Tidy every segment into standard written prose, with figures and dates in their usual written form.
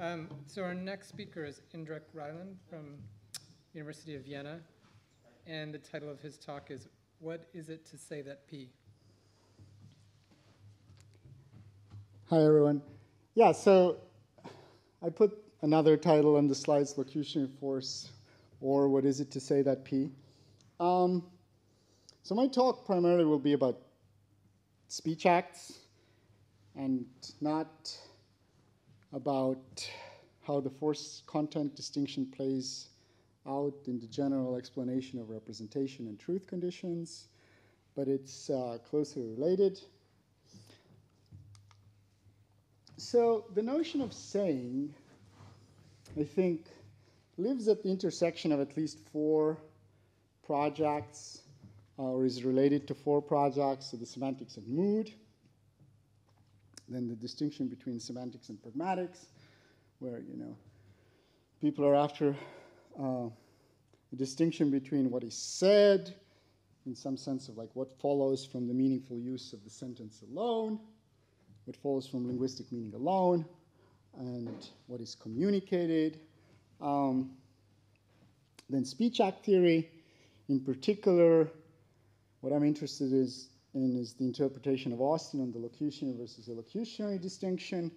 So our next speaker is Indrek Reiland from University of Vienna, and the title of his talk is, "What is it to say that P?" Hi, everyone. Yeah, so I put another title on the slides, Locutionary Force, or What is it to say that P? So my talk primarily will be about speech acts and not about how the force-content distinction plays out in the general explanation of representation and truth conditions, but it's closely related. So the notion of saying, I think, lives at the intersection of at least four projects, or is related to four projects, so the semantics of mood, then the distinction between semantics and pragmatics, where, people are after the distinction between what is said, in some sense of like what follows from the meaningful use of the sentence alone, what follows from linguistic meaning alone, and what is communicated. Then speech act theory, in particular, what I'm interested in is the interpretation of Austin on the locutionary versus illocutionary distinction,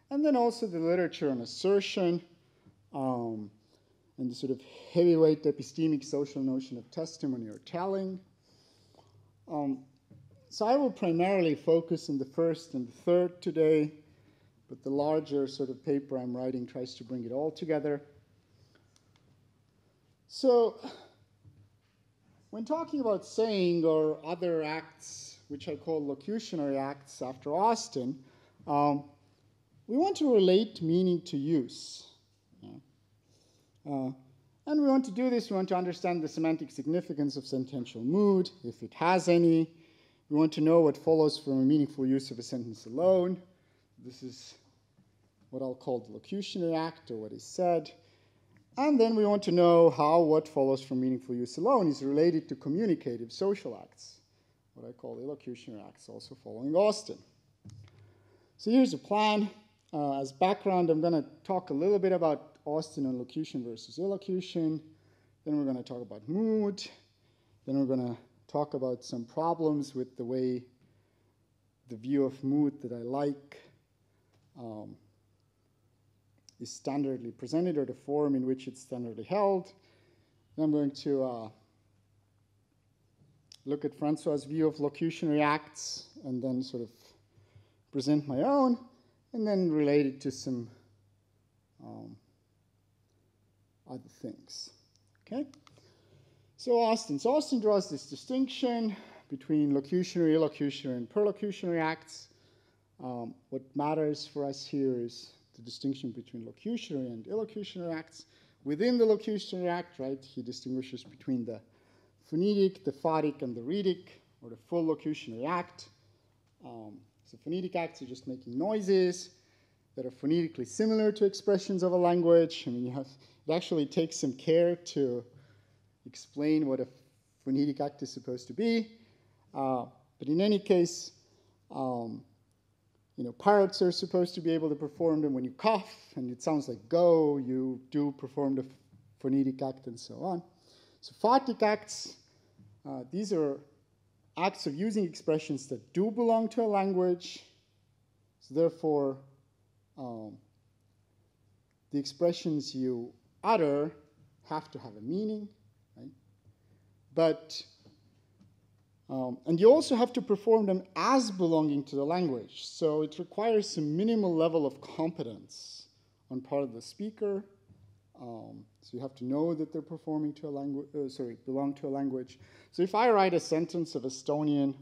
and then also the literature on assertion, and the sort of heavyweight epistemic social notion of testimony or telling. So I will primarily focus on the first and the third today, but the larger sort of paper I'm writing tries to bring it all together. So when talking about saying or other acts, which I call locutionary acts after Austin, we want to relate meaning to use. And we want to do this, we want to understand the semantic significance of sentential mood, if it has any. We want to know what follows from a meaningful use of a sentence alone. This is what I'll call the locutionary act, or what is said. And then we want to know how what follows from meaningful use alone is related to communicative social acts, what I call illocutionary acts, also following Austin. So here's a plan. As background, I'm going to talk a little bit about Austin on locution versus illocution. Then we're going to talk about mood. Then we're going to talk about some problems with the way the view of mood that I like is standardly presented, or the form in which it's standardly held. Then I'm going to look at François' view of locutionary acts, and then sort of present my own, and then relate it to some other things. Okay? So Austin draws this distinction between locutionary, illocutionary, and perlocutionary acts. What matters for us here is the distinction between locutionary and illocutionary acts. Within the locutionary act, right, he distinguishes between the phonetic, the photic, and the rhetic, or the full locutionary act. So phonetic acts are just making noises that are phonetically similar to expressions of a language. I mean, it actually takes some care to explain what a phonetic act is supposed to be. But in any case, parrots are supposed to be able to perform them when you cough, and it sounds like go, you do perform the phonetic act, and so on. So photic acts, these are acts of using expressions that do belong to a language. So therefore, the expressions you utter have to have a meaning, right? But and you also have to perform them as belonging to the language. So it requires some minimal level of competence on part of the speaker. So you have to know that they're performing to a language, belong to a language. So if I write a sentence of Estonian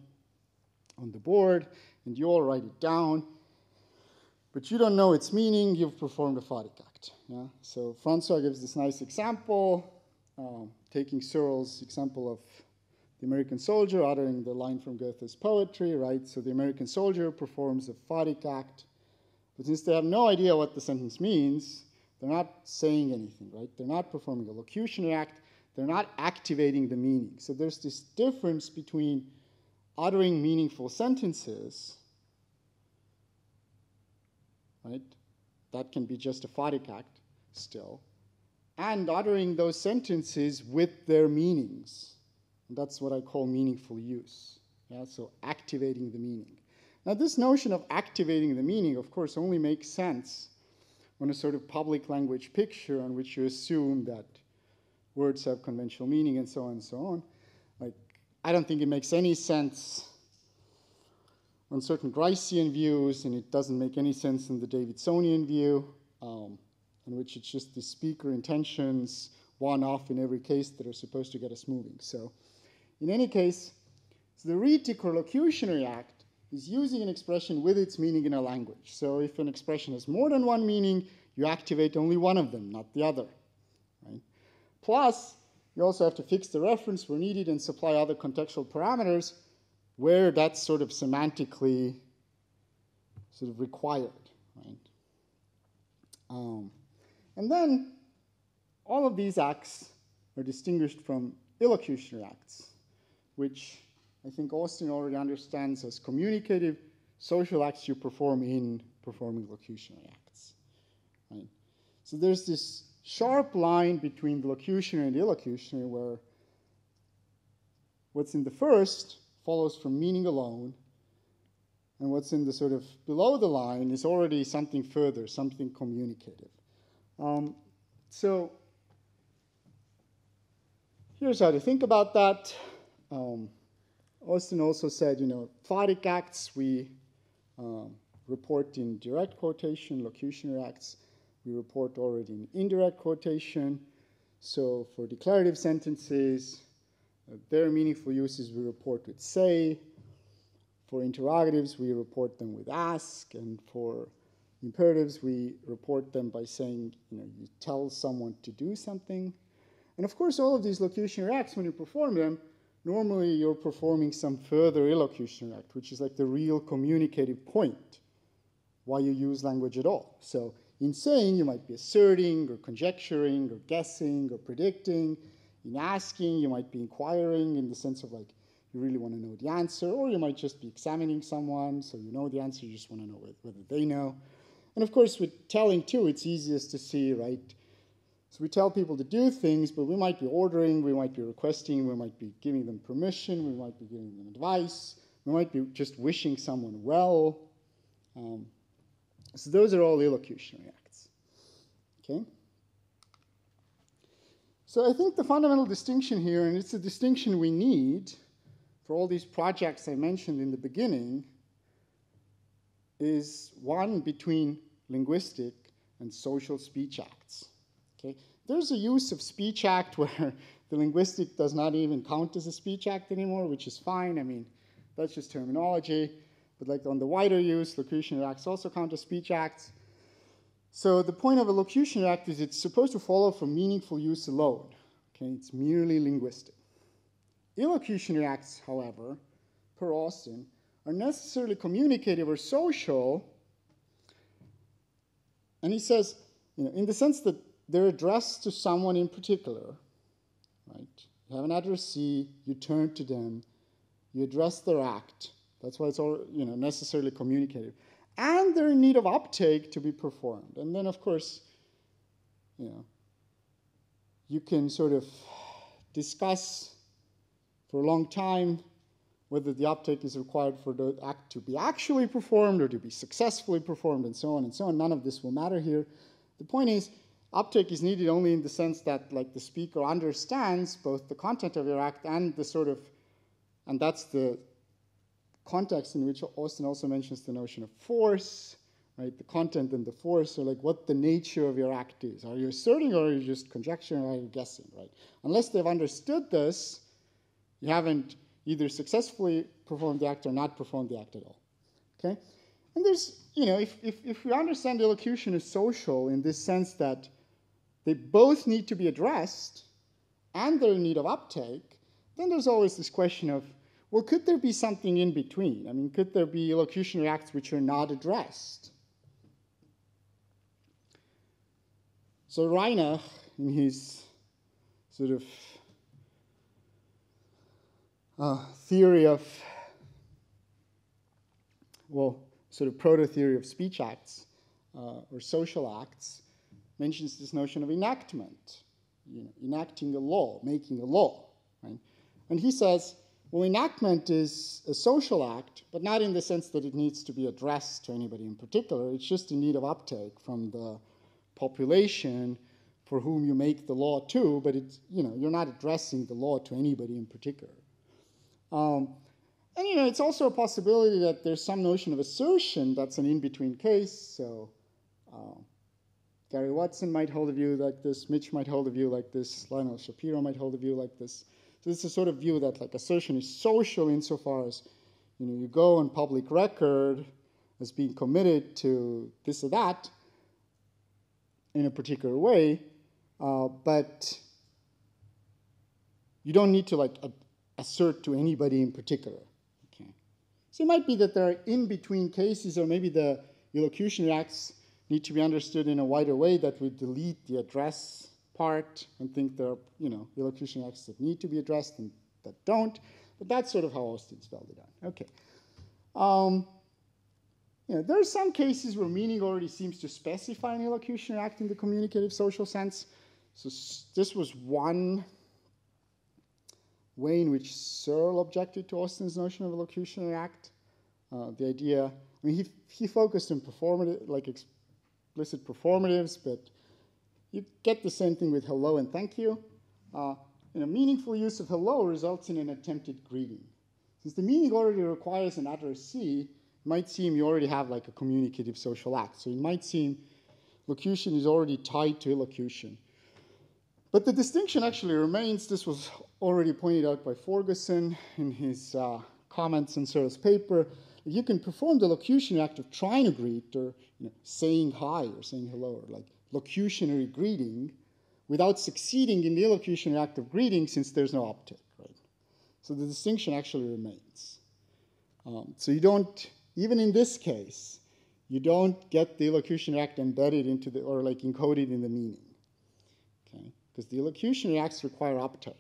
on the board, and you all write it down, but you don't know its meaning, you've performed a photic act. Yeah? So François gives this nice example, taking Searle's example of the American soldier uttering the line from Goethe's poetry, right? So the American soldier performs a photic act, but since they have no idea what the sentence means, they're not saying anything, right? They're not performing a locutionary act. They're not activating the meaning. So there's this difference between uttering meaningful sentences, right? that can be just a photic act still, and uttering those sentences with their meanings. And that's what I call meaningful use. Yeah, so activating the meaning. Now, this notion of activating the meaning, of course, only makes sense on a sort of public language picture on which you assume that words have conventional meaning and so on and so on. Like, I don't think it makes any sense on certain Gricean views, and it doesn't make any sense in the Davidsonian view, in which it's just the speaker intentions, one-off in every case, that are supposed to get us moving. So, in any case, the rhetic or locutionary act is using an expression with its meaning in a language. So if an expression has more than one meaning, you activate only one of them, not the other. Right? Plus, you also have to fix the reference where needed and supply other contextual parameters where that's sort of semantically sort of required. Right? And then all of these acts are distinguished from illocutionary acts, which I think Austin already understands as communicative social acts you perform in performing locutionary acts. Right? So there's this sharp line between the locutionary and the illocutionary where what's in the first follows from meaning alone, and what's in the sort of below the line is already something further, something communicative. So here's how to think about that. Austin also said, photic acts we report in direct quotation, locutionary acts we report already in indirect quotation. So for declarative sentences, their meaningful uses we report with say. For interrogatives, we report them with ask. And for imperatives, we report them by saying, you tell someone to do something. And of course, all of these locutionary acts, when you perform them, normally you're performing some further illocutionary act, which is like the real communicative point why you use language at all. So in saying, you might be asserting or conjecturing or guessing or predicting. In asking, you might be inquiring in the sense of like, you really want to know the answer, or you might just be examining someone, so you know the answer, you just want to know whether they know. And of course, with telling too, it's easiest to see, right? So we tell people to do things, but we might be ordering, we might be requesting, we might be giving them permission, we might be giving them advice, we might be just wishing someone well. So those are all illocutionary acts. Okay? So I think the fundamental distinction here, and it's a distinction we need for all these projects I mentioned in the beginning, is one between linguistic and social speech acts. Okay? There's a use of speech act where the linguistic does not even count as a speech act anymore, which is fine. I mean, that's just terminology. But like on the wider use, locutionary acts also count as speech acts. So the point of a locutionary act is it's supposed to follow from meaningful use alone. Okay? It's merely linguistic. Illocutionary acts, however, per Austin, are necessarily communicative or social. And he says, in the sense that they're addressed to someone in particular, right? You have an addressee, you turn to them, you address their act. That's why it's all, necessarily communicative. And they're in need of uptake to be performed. And then, of course, you can sort of discuss for a long time whether the uptake is required for the act to be actually performed or to be successfully performed, and so on and so on. None of this will matter here. The point is, uptake is needed only in the sense that, like, the speaker understands both the content of your act and the sort of, and that's the context in which Austin also mentions the notion of force, right? The content and the force, or like what the nature of your act is. Are you asserting, or are you just conjecturing, or are you guessing, right? Unless they've understood this, you haven't either successfully performed the act or not performed the act at all. Okay? And there's, if we understand illocution as social in this sense that they both need to be addressed and they're in need of uptake, then there's always this question of, well, could there be something in between? I mean, could there be illocutionary acts which are not addressed? So Reiland, in his sort of theory of, sort of proto-theory of speech acts, or social acts, mentions this notion of enactment, enacting a law, making a law. Right? And he says, well, enactment is a social act, but not in the sense that it needs to be addressed to anybody in particular. It's just in need of uptake from the population for whom you make the law to, but it's, you're not addressing the law to anybody in particular. And it's also a possibility that there's some notion of assertion that's an in-between case. So Gary Watson might hold a view like this, Mitch might hold a view like this, Lionel Shapiro might hold a view like this. So it's a sort of view that like assertion is social insofar as you go on public record as being committed to this or that in a particular way, but you don't need to like assert to anybody in particular. Okay. So it might be that there are in-between cases, or maybe the elocutionary acts need to be understood in a wider way that we delete the address part and think there are, elocutionary acts that need to be addressed and that don't. But that's sort of how Austin spelled it out. Okay. There are some cases where meaning already seems to specify an elocutionary act in the communicative social sense. So this was one way in which Searle objected to Austin's notion of elocutionary act. The idea, he focused on performative, like explicit performatives, but you get the same thing with hello and thank you. Meaningful use of hello results in an attempted greeting. Since the meaning already requires an addressee, it might seem you already have like a communicative social act. So it might seem locution is already tied to elocution. But the distinction actually remains. This was already pointed out by Ferguson in his comments on Searle's paper. You can perform the locution act of trying to greet, or saying hi or saying hello, or like locutionary greeting, without succeeding in the elocutionary act of greeting, since there's no uptake, right? So the distinction actually remains. So you don't, even in this case, you don't get the elocutionary act embedded into the, or like encoded in the meaning, okay? Because the elocutionary acts require uptake.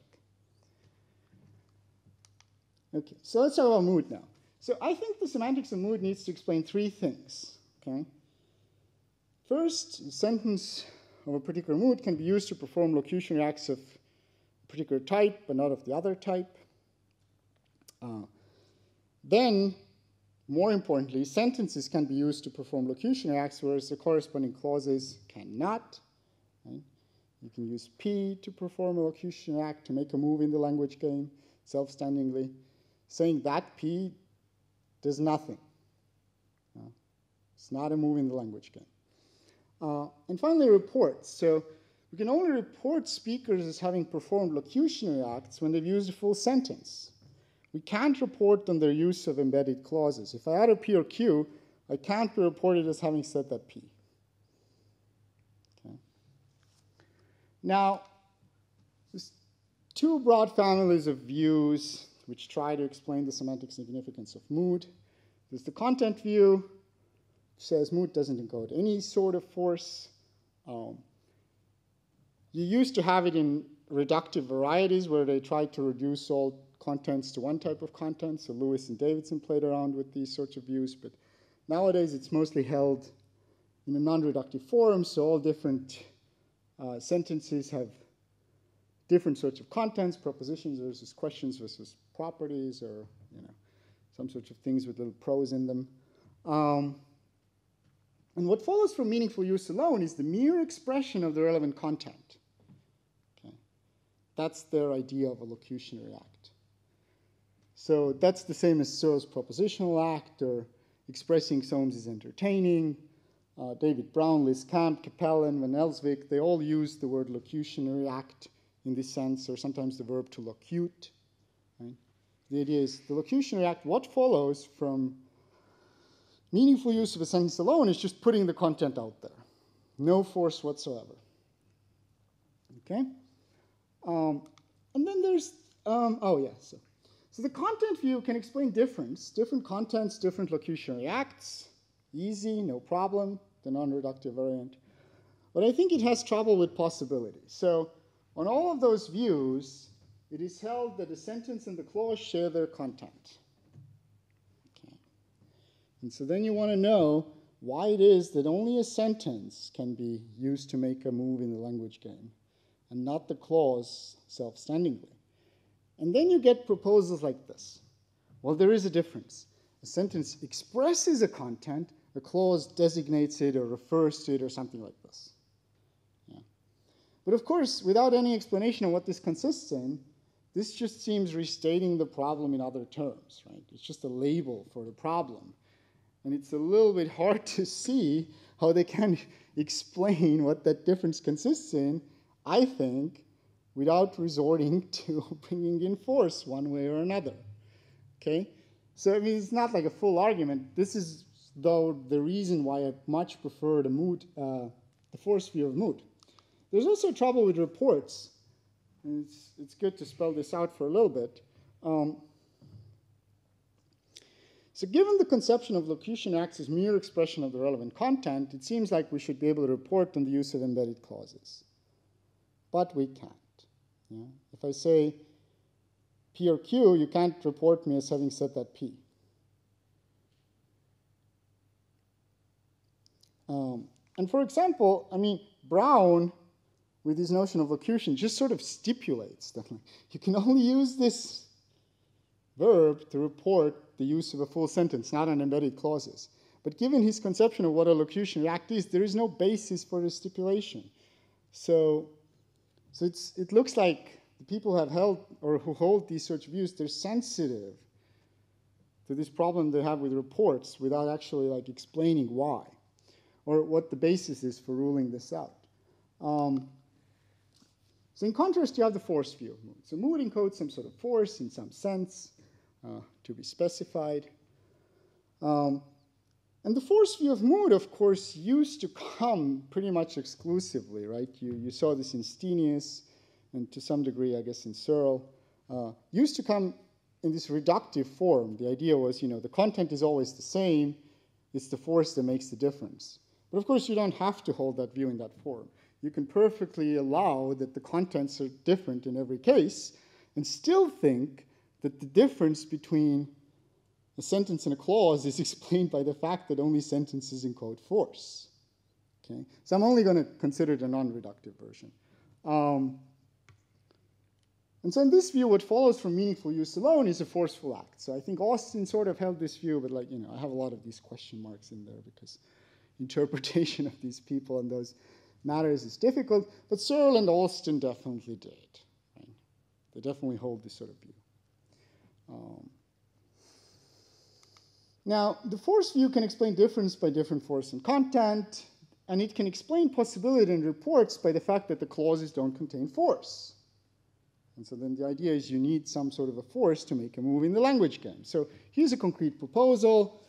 Okay, so let's talk about mood now. So I think the semantics of mood needs to explain three things, okay? First, a sentence of a particular mood can be used to perform locutionary acts of a particular type, but not of the other type. Then, more importantly, sentences can be used to perform locutionary acts, whereas the corresponding clauses cannot. Right? You can use P to perform a locutionary act, to make a move in the language game, self-standingly. Saying that P does nothing. It's not a move in the language game. And finally, reports. So we can only report speakers as having performed locutionary acts when they've used a full sentence. We can't report on their use of embedded clauses. If I add a P or Q, I can't be reported as having said that P. Okay. Now, there's two broad families of views which try to explain the semantic significance of mood. There's the content view, which says mood doesn't encode any sort of force. You used to have it in reductive varieties where they tried to reduce all contents to one type of content. So Lewis and Davidson played around with these sorts of views. But nowadays, it's mostly held in a non-reductive form. So all different sentences have different sorts of contents, propositions versus questions versus properties, or some sorts of things with little prose in them. And what follows from meaningful use alone is the mere expression of the relevant content. Okay. That's their idea of a locutionary act. So that's the same as Searle's propositional act, or expressing Soames is entertaining. David Brown, Liz Camp, Capellen, Van Elswyk, they all use the word locutionary act in this sense, or sometimes the verb to locute. Right? The idea is the locutionary act, what follows from meaningful use of a sentence alone is just putting the content out there. No force whatsoever. Okay? And then there's, So the content view can explain difference, different contents, different locutionary acts. Easy, no problem, the non-reductive variant. But I think it has trouble with possibility. So on all of those views, it is held that a sentence and the clause share their content. Okay. And so then you want to know why it is that only a sentence can be used to make a move in the language game, and not the clause self-standingly. And then you get proposals like this. Well, there is a difference. A sentence expresses a content, a clause designates it or refers to it or something like this. Yeah. But of course, without any explanation of what this consists in, this just seems restating the problem in other terms, right? It's just a label for the problem. And it's a little bit hard to see how they can explain what that difference consists in, I think, without resorting to bringing in force one way or another. Okay? So I mean, it's not like a full argument. This is, though, the reason why I much prefer the force view of mood. There's also trouble with reports. And it's good to spell this out for a little bit. So given the conception of locution acts as mere expression of the relevant content, it seems like we should be able to report on the use of embedded clauses. But we can't. Yeah? If I say P or Q, you can't report me as having said that P. And for example, I mean, Brown, with his notion of locution, just sort of stipulates that you can only use this verb to report the use of a full sentence, not on embedded clauses. But given his conception of what a locution act is, there is no basis for the stipulation. So it looks like the people who have held or who hold these sorts of views, they're sensitive to this problem they have with reports without actually like explaining why or what the basis is for ruling this out. So in contrast, you have the force view of mood. So mood encodes some sort of force in some sense to be specified. And the force view of mood, of course, used to come pretty much exclusively, right? You saw this in Stenius, and to some degree, I guess, in Searle. Used to come in this reductive form. The idea was, the content is always the same. It's the force that makes the difference. But of course, you don't have to hold that view in that form. You can perfectly allow that the contents are different in every case and still think that the difference between a sentence and a clause is explained by the fact that only sentences encode force. Okay? So I'm only going to consider the non-reductive version. And so in this view, what follows from meaningful use alone is a forceful act. So I think Austin sort of held this view, but I have a lot of these question marks in there because interpretation of these people and those matters is difficult. But Searle and Austin definitely did. Right? They definitely hold this sort of view. Now, the force view can explain difference by different force and content, and it can explain possibility in reports by the fact that the clauses don't contain force. And so then the idea is you need some sort of a force to make a move in the language game. So here's a concrete proposal.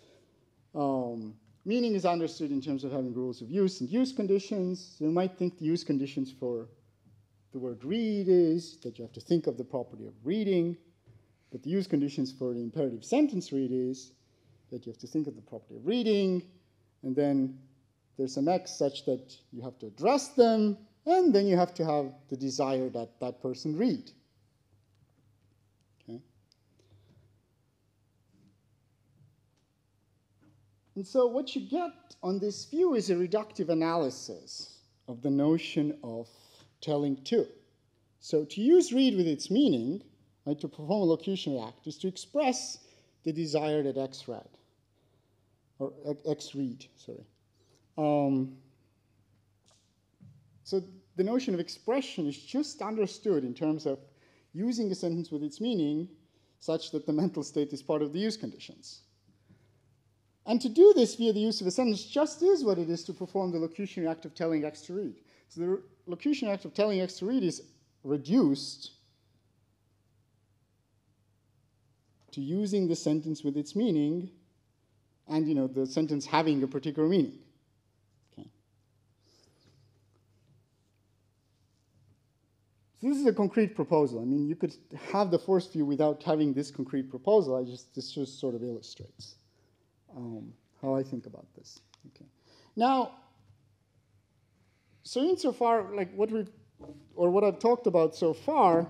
Meaning is understood in terms of having rules of use and use conditions. You might think the use conditions for the word read is that you have to think of the property of reading. But the use conditions for the imperative sentence read is that you have to think of the property of reading, and then there's some X such that you have to address them, and then you have to have the desire that that person read. Okay? And so what you get on this view is a reductive analysis of the notion of telling to. So to use read with its meaning, right, to perform a locution act, is to express the desire that X read, or X read, sorry. So the notion of expression is just understood in terms of using a sentence with its meaning such that the mental state is part of the use conditions. And to do this via the use of a sentence just is what it is to perform the locution act of telling X to read. So the locution act of telling X to read is reduced to using the sentence with its meaning and the sentence having a particular meaning. Okay. So this is a concrete proposal. I mean, you could have the force view without having this concrete proposal. This just sort of illustrates how I think about this. Okay. Now, so insofar, like what I've talked about so far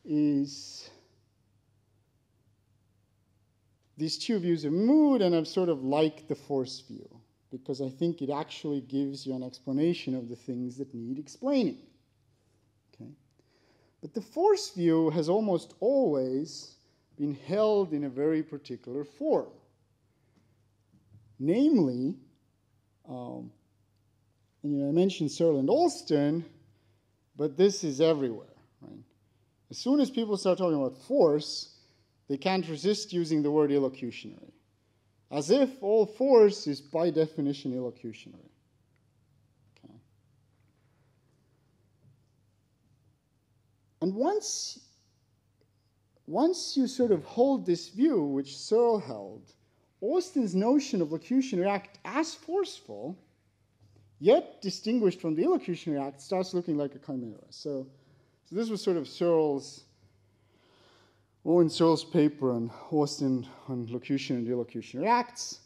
is these two views of mood, and I've sort of liked the force view, because I think it actually gives you an explanation of the things that need explaining. Okay? But the force view has almost always been held in a very particular form. Namely, and I mentioned Searle and Alston, but this is everywhere. Right? As soon as people start talking about force, they can't resist using the word illocutionary, as if all force is by definition illocutionary. Okay. And once you sort of hold this view, which Searle held, Austin's notion of locutionary act as forceful, yet distinguished from the illocutionary act, starts looking like a chimera. So this was sort of Owen Searle's paper on Austin on locution and illocutionary acts.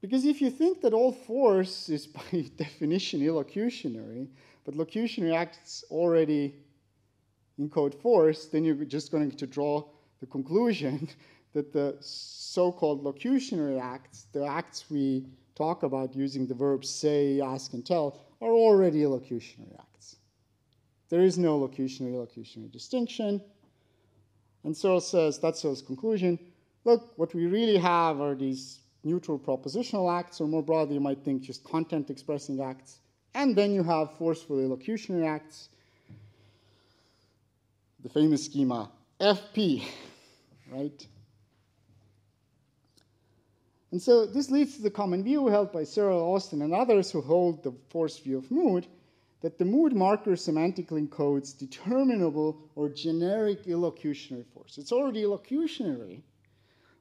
Because if you think that all force is by definition illocutionary, but locutionary acts already encode force, then you're just going to draw the conclusion that the so-called locutionary acts, the acts we talk about using the verbs say, ask, and tell, are already illocutionary acts. There is no locutionary-illocutionary distinction. And Searle says, that's Searle's conclusion, look, what we really have are these neutral propositional acts, or more broadly, you might think just content-expressing acts. And then you have forceful illocutionary acts, the famous schema, FP, right? And so this leads to the common view held by Searle, Austin, and others who hold the force view of mood, that the mood marker semantically encodes determinable or generic illocutionary force. It's already illocutionary,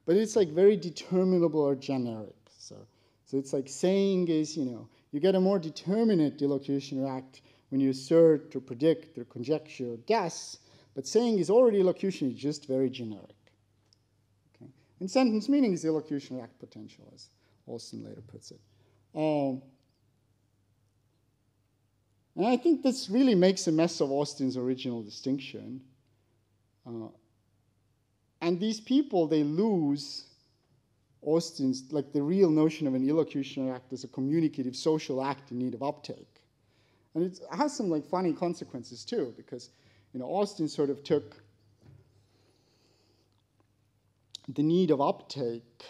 but it's like very determinable or generic. So it's like saying is, you get a more determinate illocutionary act when you assert or predict or conjecture or guess, but saying is already illocutionary, just very generic. Okay? And sentence meaning is illocutionary act potential, as Austin later puts it. And I think this really makes a mess of Austin's original distinction. And these people, they lose Austin's, like the real notion of an illocutionary act as a communicative social act in need of uptake. And it has some like funny consequences too, because Austin sort of took the need of uptake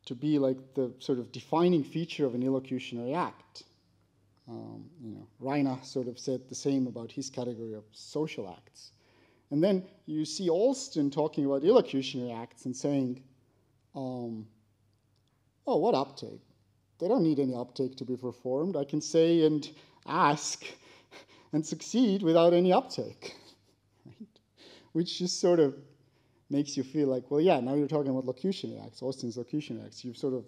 to be like the sort of defining feature of an illocutionary act. Reiland sort of said the same about his category of social acts. And then you see Alston talking about illocutionary acts and saying, oh, what uptake? They don't need any uptake to be performed. I can say and ask and succeed without any uptake. Right? Which just sort of makes you feel like, well, yeah, now you're talking about locutionary acts, Austin's locutionary acts. You've sort of,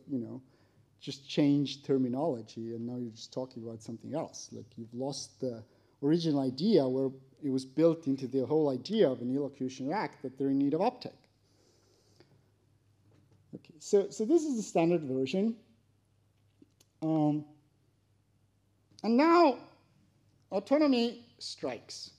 just changed terminology, and now you're just talking about something else. Like you've lost the original idea where it was built into the whole idea of an illocutionary act that they're in need of uptake. Okay, so this is the standard version. And now autonomy strikes.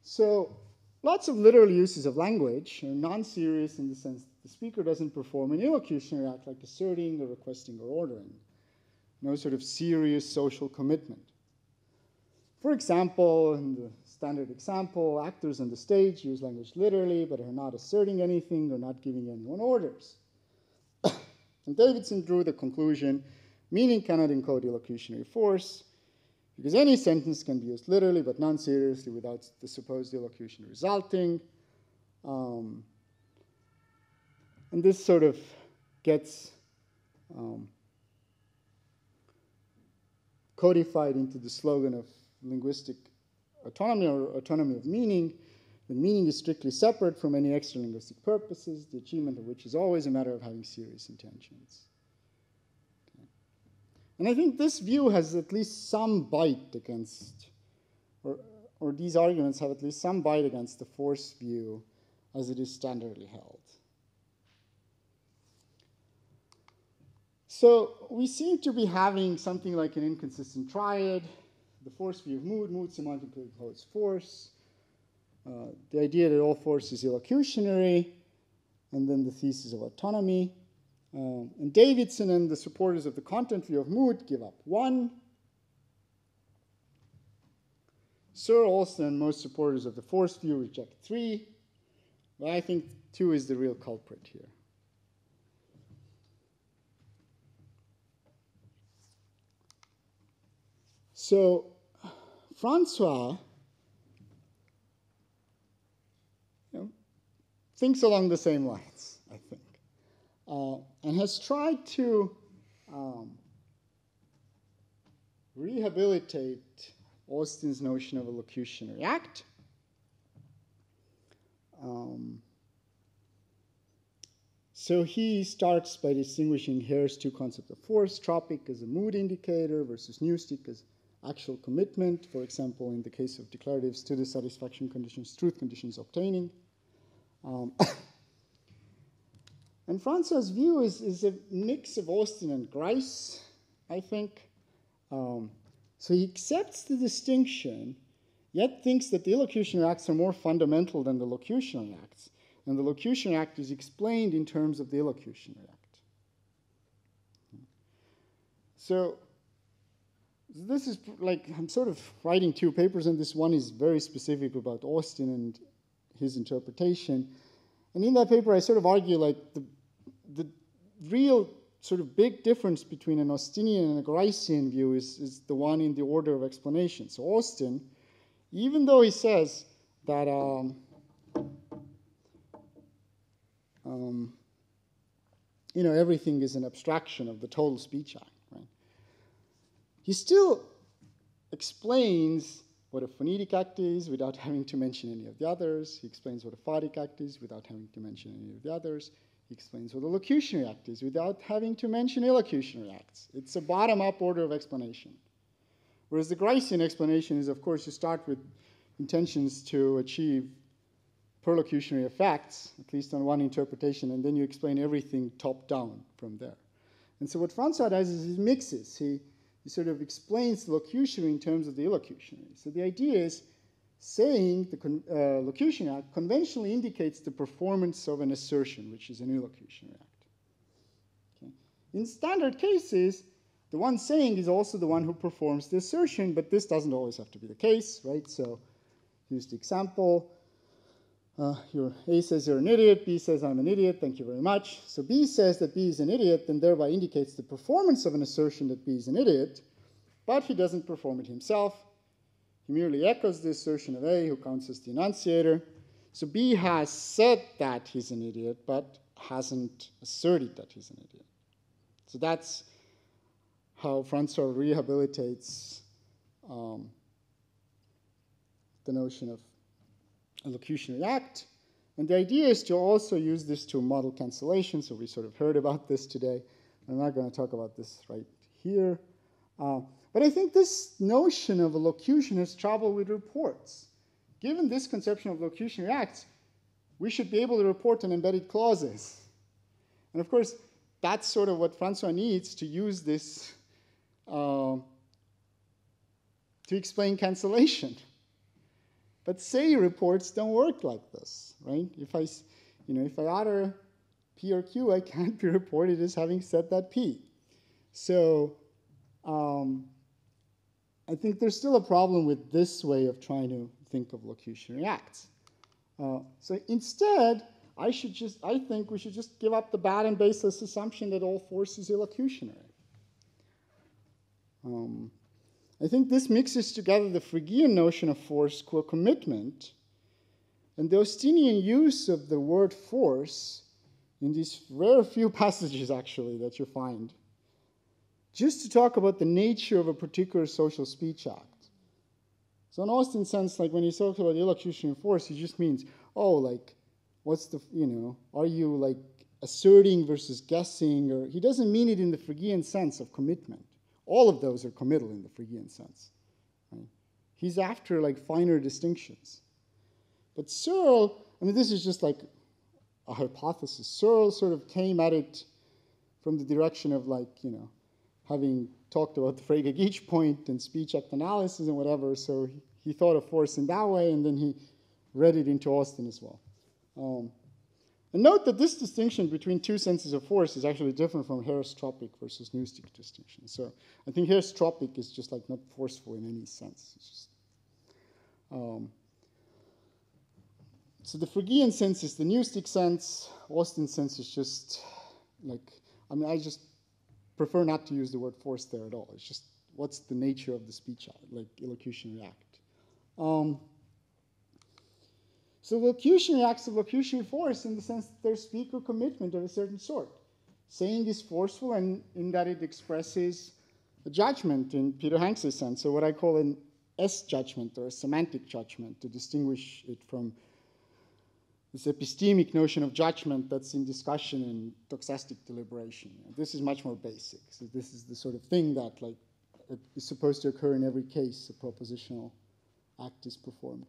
So lots of literal uses of language are non-serious in the sense that the speaker doesn't perform an illocutionary act like asserting or requesting or ordering. No sort of serious social commitment. For example, in the standard example, actors on the stage use language literally, but are not asserting anything or not giving anyone orders. And Davidson drew the conclusion, meaning cannot encode illocutionary force, because any sentence can be used literally, but non-seriously without the supposed illocution resulting. And this sort of gets codified into the slogan of linguistic autonomy or autonomy of meaning. The meaning is strictly separate from any extra linguistic purposes, the achievement of which is always a matter of having serious intentions. Okay. And I think this view has at least some bite against, or these arguments have at least some bite against the force view as it is standardly held. So we seem to be having something like an inconsistent triad. The force view of mood semantically encodes force. The idea that all force is illocutionary, and then the thesis of autonomy. And Davidson and the supporters of the content view of mood give up 1. Searle, Austin, and most supporters of the force view reject 3. But I think 2 is the real culprit here. So François thinks along the same lines, I think, and has tried to rehabilitate Austin's notion of a locutionary act. So he starts by distinguishing Hare's 2 concepts of force, tropic as a mood indicator versus newstic as actual commitment, for example, in the case of declaratives to the satisfaction conditions, truth conditions obtaining. And François' view is a mix of Austin and Grice, I think. So he accepts the distinction, yet thinks that the illocutionary acts are more fundamental than the locutionary acts. And the locutionary act is explained in terms of the illocutionary act. So this is like, I'm sort of writing 2 papers, and this one is very specific about Austin and his interpretation. And in that paper, I sort of argue like the real sort of big difference between an Austinian and a Gricean view is the one in the order of explanation. So Austin, even though he says that everything is an abstraction of the total speech act, right? He still explains what a phonetic act is without having to mention any of the others. He explains what a photic act is without having to mention any of the others. He explains what a locutionary act is without having to mention illocutionary acts. It's a bottom-up order of explanation. Whereas the Gricean explanation is, of course, you start with intentions to achieve perlocutionary effects, at least on one interpretation, and then you explain everything top-down from there. And so what François does is he mixes. He sort of explains the locutionary in terms of the illocutionary. So the idea is saying the locutionary act conventionally indicates the performance of an assertion, which is an illocutionary act. Okay. In standard cases, the one saying is also the one who performs the assertion, but this doesn't always have to be the case, right? So here's the example. A says you're an idiot, B says I'm an idiot, thank you very much. So B says that B is an idiot and thereby indicates the performance of an assertion that B is an idiot, but he doesn't perform it himself. He merely echoes the assertion of A, who counts as the enunciator. So B has said that he's an idiot, but hasn't asserted that he's an idiot. So that's how François rehabilitates the notion of a locutionary act. And the idea is to also use this to model cancellation. So we sort of heard about this today. I'm not going to talk about this right here. But I think this notion of a locution has trouble with reports. Given this conception of locutionary acts, we should be able to report on embedded clauses. And of course, that's sort of what François needs to use this to explain cancellation. But say reports don't work like this, right? If I utter P or Q, I can't be reported as having said that P. So I think there's still a problem with this way of trying to think of locutionary acts. So instead, I think we should just give up the bad and baseless assumption that all force is illocutionary. I think this mixes together the Phrygian notion of force qua commitment and the Austinian use of the word force in these rare few passages, actually, that you find, just to talk about the nature of a particular social speech act. So in Austin's sense, like when he talks about illocutionary force, he just means, oh, like, what's the, are you like asserting versus guessing? Or he doesn't mean it in the Phrygian sense of commitment. All of those are committal in the Phrygian sense. Right? He's after like finer distinctions. But Searle, this is just like a hypothesis. Searle sort of came at it from the direction of like, having talked about the Frege-Geach point and speech act analysis and whatever, so he thought of force in that way, and then he read it into Austin as well. And note that this distinction between two senses of force is actually different from Hare's tropic versus Newstick distinction. So I think Hare's tropic is just like not forceful in any sense. It's just, so the Phrygian sense is the Newstick sense. Austin's sense is just like, I mean, I just prefer not to use the word force there at all. It's just what's the nature of the speech, like elocutionary act. So locutionary acts of locutionary force in the sense that there's speaker commitment of a certain sort. Saying is forceful and in that it expresses a judgment in Peter Hanks's sense, so what I call an S judgment or a semantic judgment to distinguish it from this epistemic notion of judgment that's in discussion in doxastic deliberation. This is much more basic. So this is the sort of thing that like is supposed to occur in every case a propositional act is performed.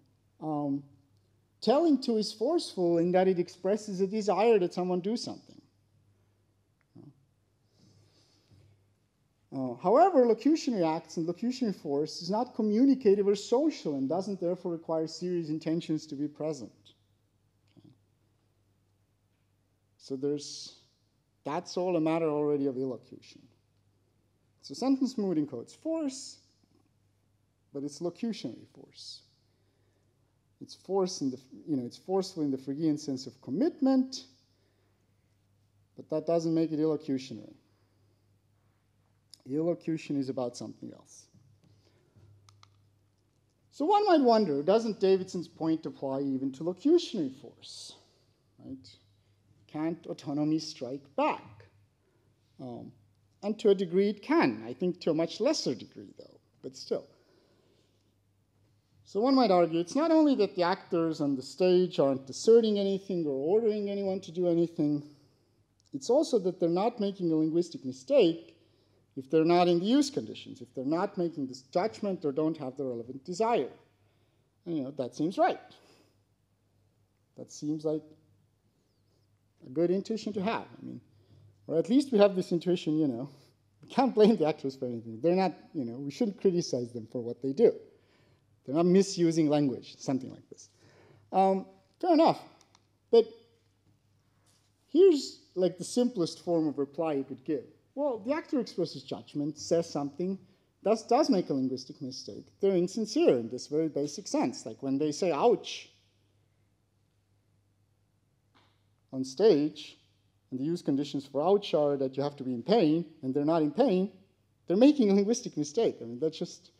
Telling to is forceful in that it expresses a desire that someone do something. However, locutionary acts and locutionary force is not communicative or social and doesn't therefore require serious intentions to be present. Okay. So that's all a matter already of illocution. So sentence mood encodes force, but it's locutionary force. It's force in the, it's forceful in the Phrygian sense of commitment, but that doesn't make it illocutionary. Illocution is about something else. So one might wonder, doesn't Davidson's point apply even to locutionary force? Right? Can't autonomy strike back? And to a degree it can. I think to a much lesser degree, though, but still. So one might argue it's not only that the actors on the stage aren't asserting anything or ordering anyone to do anything, it's also that they're not making a linguistic mistake if they're not in the use conditions, if they're not making this judgment or don't have the relevant desire. And that seems right. That seems like a good intuition to have. I mean, or at least we have this intuition, we can't blame the actors for anything. They're not, we shouldn't criticize them for what they do. They're not misusing language, something like this. Fair enough. But here's like the simplest form of reply you could give. Well, the actor expresses judgment, says something, does make a linguistic mistake. They're insincere in this very basic sense. Like when they say ouch on stage, and the use conditions for ouch are that you have to be in pain, and they're not in pain, they're making a linguistic mistake. I mean, that's just,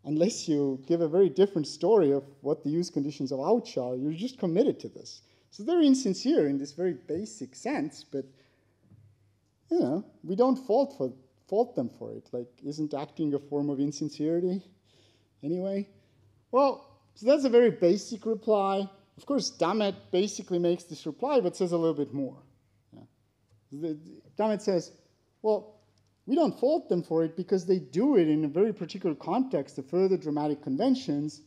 unless you give a very different story of what the use conditions of ouch are, you're just committed to this. So they're insincere in this very basic sense, but we don't fault them for it. Like, isn't acting a form of insincerity anyway? Well, so that's a very basic reply. Of course, Dammit basically makes this reply, but says a little bit more. Yeah. Dammit says, well, we don't fault them for it because they do it in a very particular context of further dramatic conventions.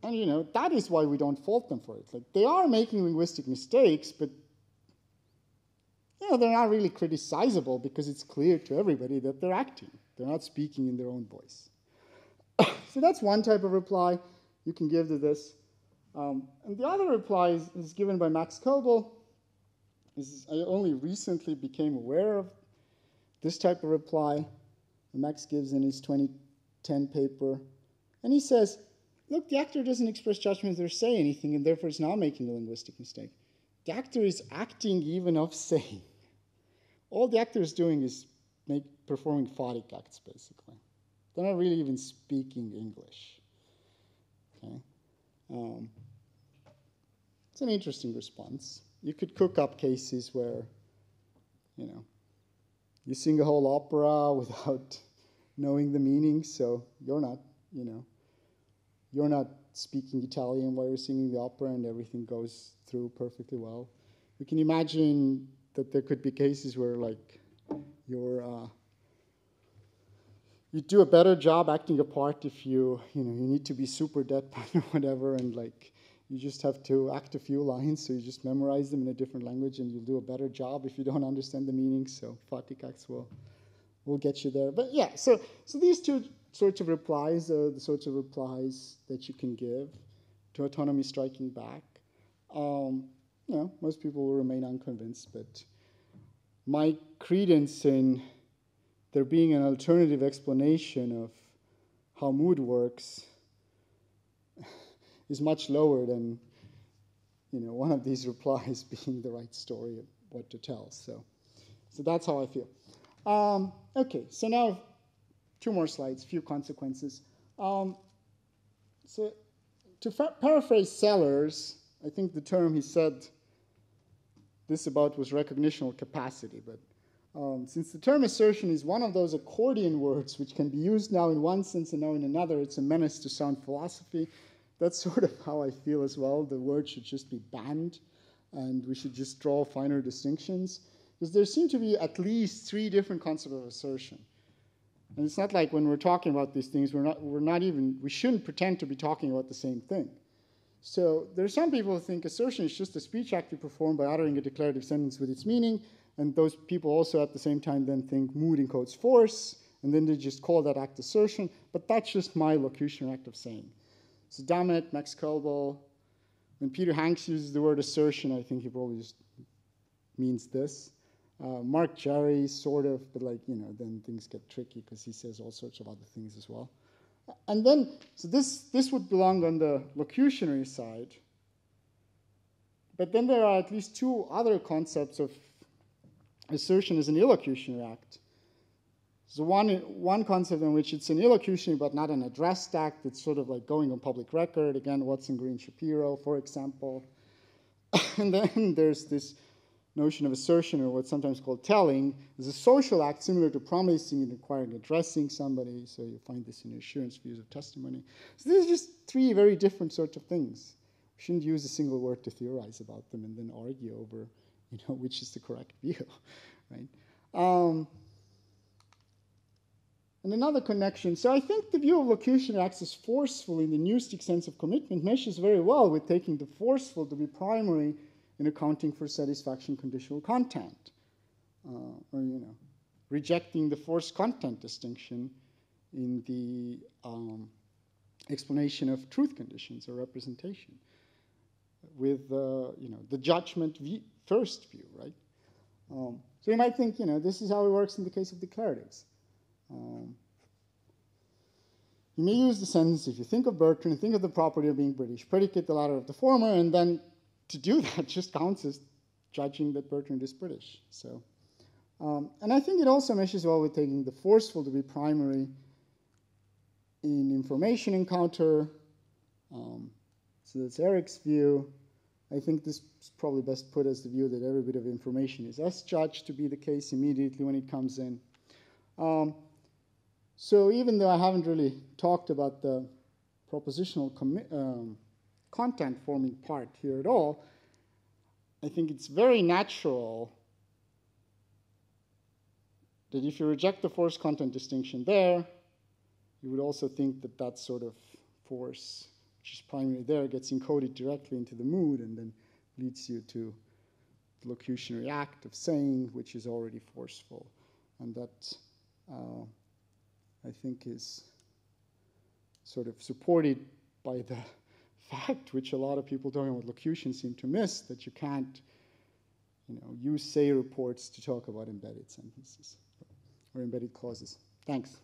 And, that is why we don't fault them for it. Like, they are making linguistic mistakes, but they're not really criticizable because it's clear to everybody that they're acting. They're not speaking in their own voice. So that's one type of reply you can give to this. And the other reply is given by Max Kobel. I only recently became aware of this type of reply that Max gives in his 2010 paper. And he says, look, the actor doesn't express judgment or say anything, and therefore is not making a linguistic mistake. The actor is acting even of saying. All the actor is doing is performing photic acts, basically. They're not really even speaking English. Okay? It's an interesting response. You could cook up cases where, you sing a whole opera without knowing the meaning, so you're not speaking Italian while you're singing the opera, and everything goes through perfectly well. You can imagine that there could be cases where, like, you do a better job acting a part if you need to be super deadpan or whatever, and like you just have to act a few lines, so you just memorize them in a different language, and you'll do a better job if you don't understand the meaning. So photic acts will get you there. But yeah, so these two sorts of replies are the sorts of replies that you can give to autonomy striking back. most people will remain unconvinced, but my credence in there being an alternative explanation of how mood works is much lower than one of these replies being the right story of what to tell. So that's how I feel. Okay, so now 2 more slides, few consequences. So to paraphrase Sellers, I think the term he said this about was recognitional capacity, but since the term assertion is one of those accordion words which can be used now in one sense and now in another, it's a menace to sound philosophy. That's sort of how I feel as well. The word should just be banned, and we should just draw finer distinctions. Because there seem to be at least 3 different concepts of assertion. And it's not like when we're talking about these things, we shouldn't pretend to be talking about the same thing. So there are some people who think assertion is just a speech act you perform by uttering a declarative sentence with its meaning, and those people also at the same time then think mood encodes force, and then they just call that act assertion, but that's just my locution act of saying. So Dammit, Max Colville, when Peter Hanks uses the word assertion, I think he probably just means this. Mark Jerry, sort of, but then things get tricky because he says all sorts of other things as well. And then, so this would belong on the locutionary side. But then there are at least 2 other concepts of assertion as an illocutionary act. So one concept in which it's an illocutionary but not an addressed act. It's sort of like going on public record. Again, Watson, Green, Shapiro, for example. And then there's this notion of assertion, or what's sometimes called telling, is a social act similar to promising and requiring addressing somebody. So you find this in assurance views of testimony. So these are just 3 very different sorts of things. We shouldn't use a single word to theorize about them and then argue over, which is the correct view, right? And another connection. So I think the view of locution acts as forceful in the Newstic sense of commitment meshes very well with taking the forceful to be primary in accounting for satisfaction conditional content, or rejecting the forced content distinction in the explanation of truth conditions or representation, with the judgment first view, right? So you might think this is how it works in the case of declaratives. You may use the sentence, if you think of Bertrand, think of the property of being British, predicate the latter of the former, and then to do that just counts as judging that Bertrand is British. So, and I think it also meshes well with taking the forceful to be primary in information encounter. So that's Eric's view. I think this is probably best put as the view that every bit of information is S-judged to be the case immediately when it comes in. So even though I haven't really talked about the propositional content forming part here at all, I think it's very natural that if you reject the force content distinction there, you would also think that that sort of force, which is primary there, gets encoded directly into the mood and then leads you to the locutionary act of saying, which is already forceful. And that I think is sort of supported by the fact, which a lot of people talking about locution seem to miss, that you can't use say reports to talk about embedded sentences or embedded clauses. Thanks.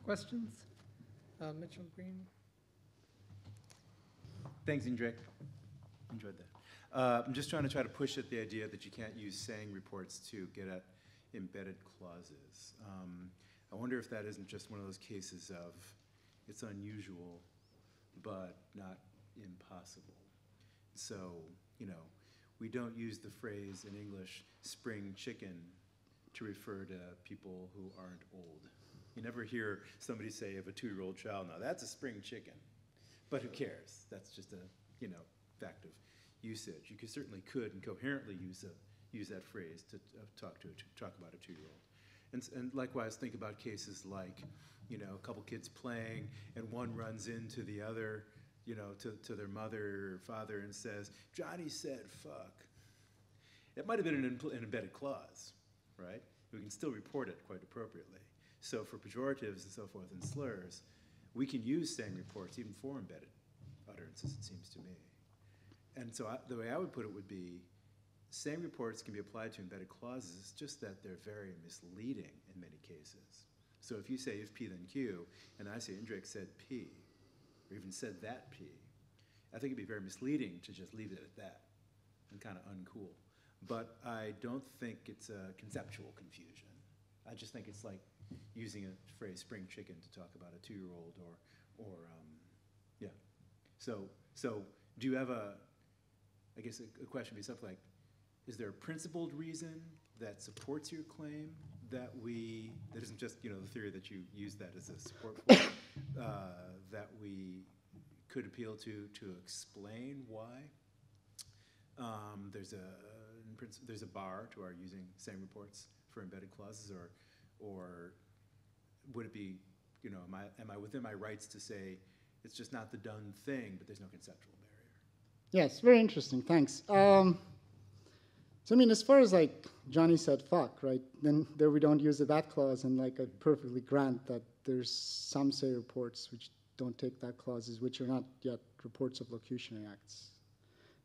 Questions? Mitchell Green? Thanks, Indrek. Enjoyed that. I'm just trying to push at the idea that you can't use saying reports to get at embedded clauses. I wonder if that isn't just one of those cases of it's unusual, but not impossible. So, we don't use the phrase in English, spring chicken, to refer to people who aren't old. You never hear somebody say of a 2-year-old child, now that's a spring chicken. But who cares? That's just a, fact of usage. You certainly could and coherently use that phrase to talk about a 2-year-old. And likewise, think about cases like, a couple kids playing and one runs into the other, to their mother or father and says, Johnny said fuck. It might have been an embedded clause, right? We can still report it quite appropriately. So for pejoratives and so forth and slurs, we can use saying reports even for embedded utterances, it seems to me. And so the way I would put it would be, saying reports can be applied to embedded clauses, it's just that they're very misleading in many cases. So if you say if P then Q, and I say Indrek said P, or even said that P, I think it'd be very misleading to just leave it at that, and kind of uncool. But I don't think it's a conceptual confusion. I just think it's like using a phrase spring chicken to talk about a 2-year-old yeah. So do you have I guess a question would be something like, is there a principled reason that supports your claim that isn't just, the theory that you use that as a support for, that we could appeal to explain why there's a bar to our using saying reports for embedded clauses, or would it be, am I within my rights to say it's just not the done thing, but there's no conceptual barrier? Yes, very interesting. Thanks. So I mean, as far as like Johnny said, fuck, right? Then there we don't use a that clause, and like I perfectly grant that there's some say reports which don't take that clauses, which are not yet reports of locutionary acts.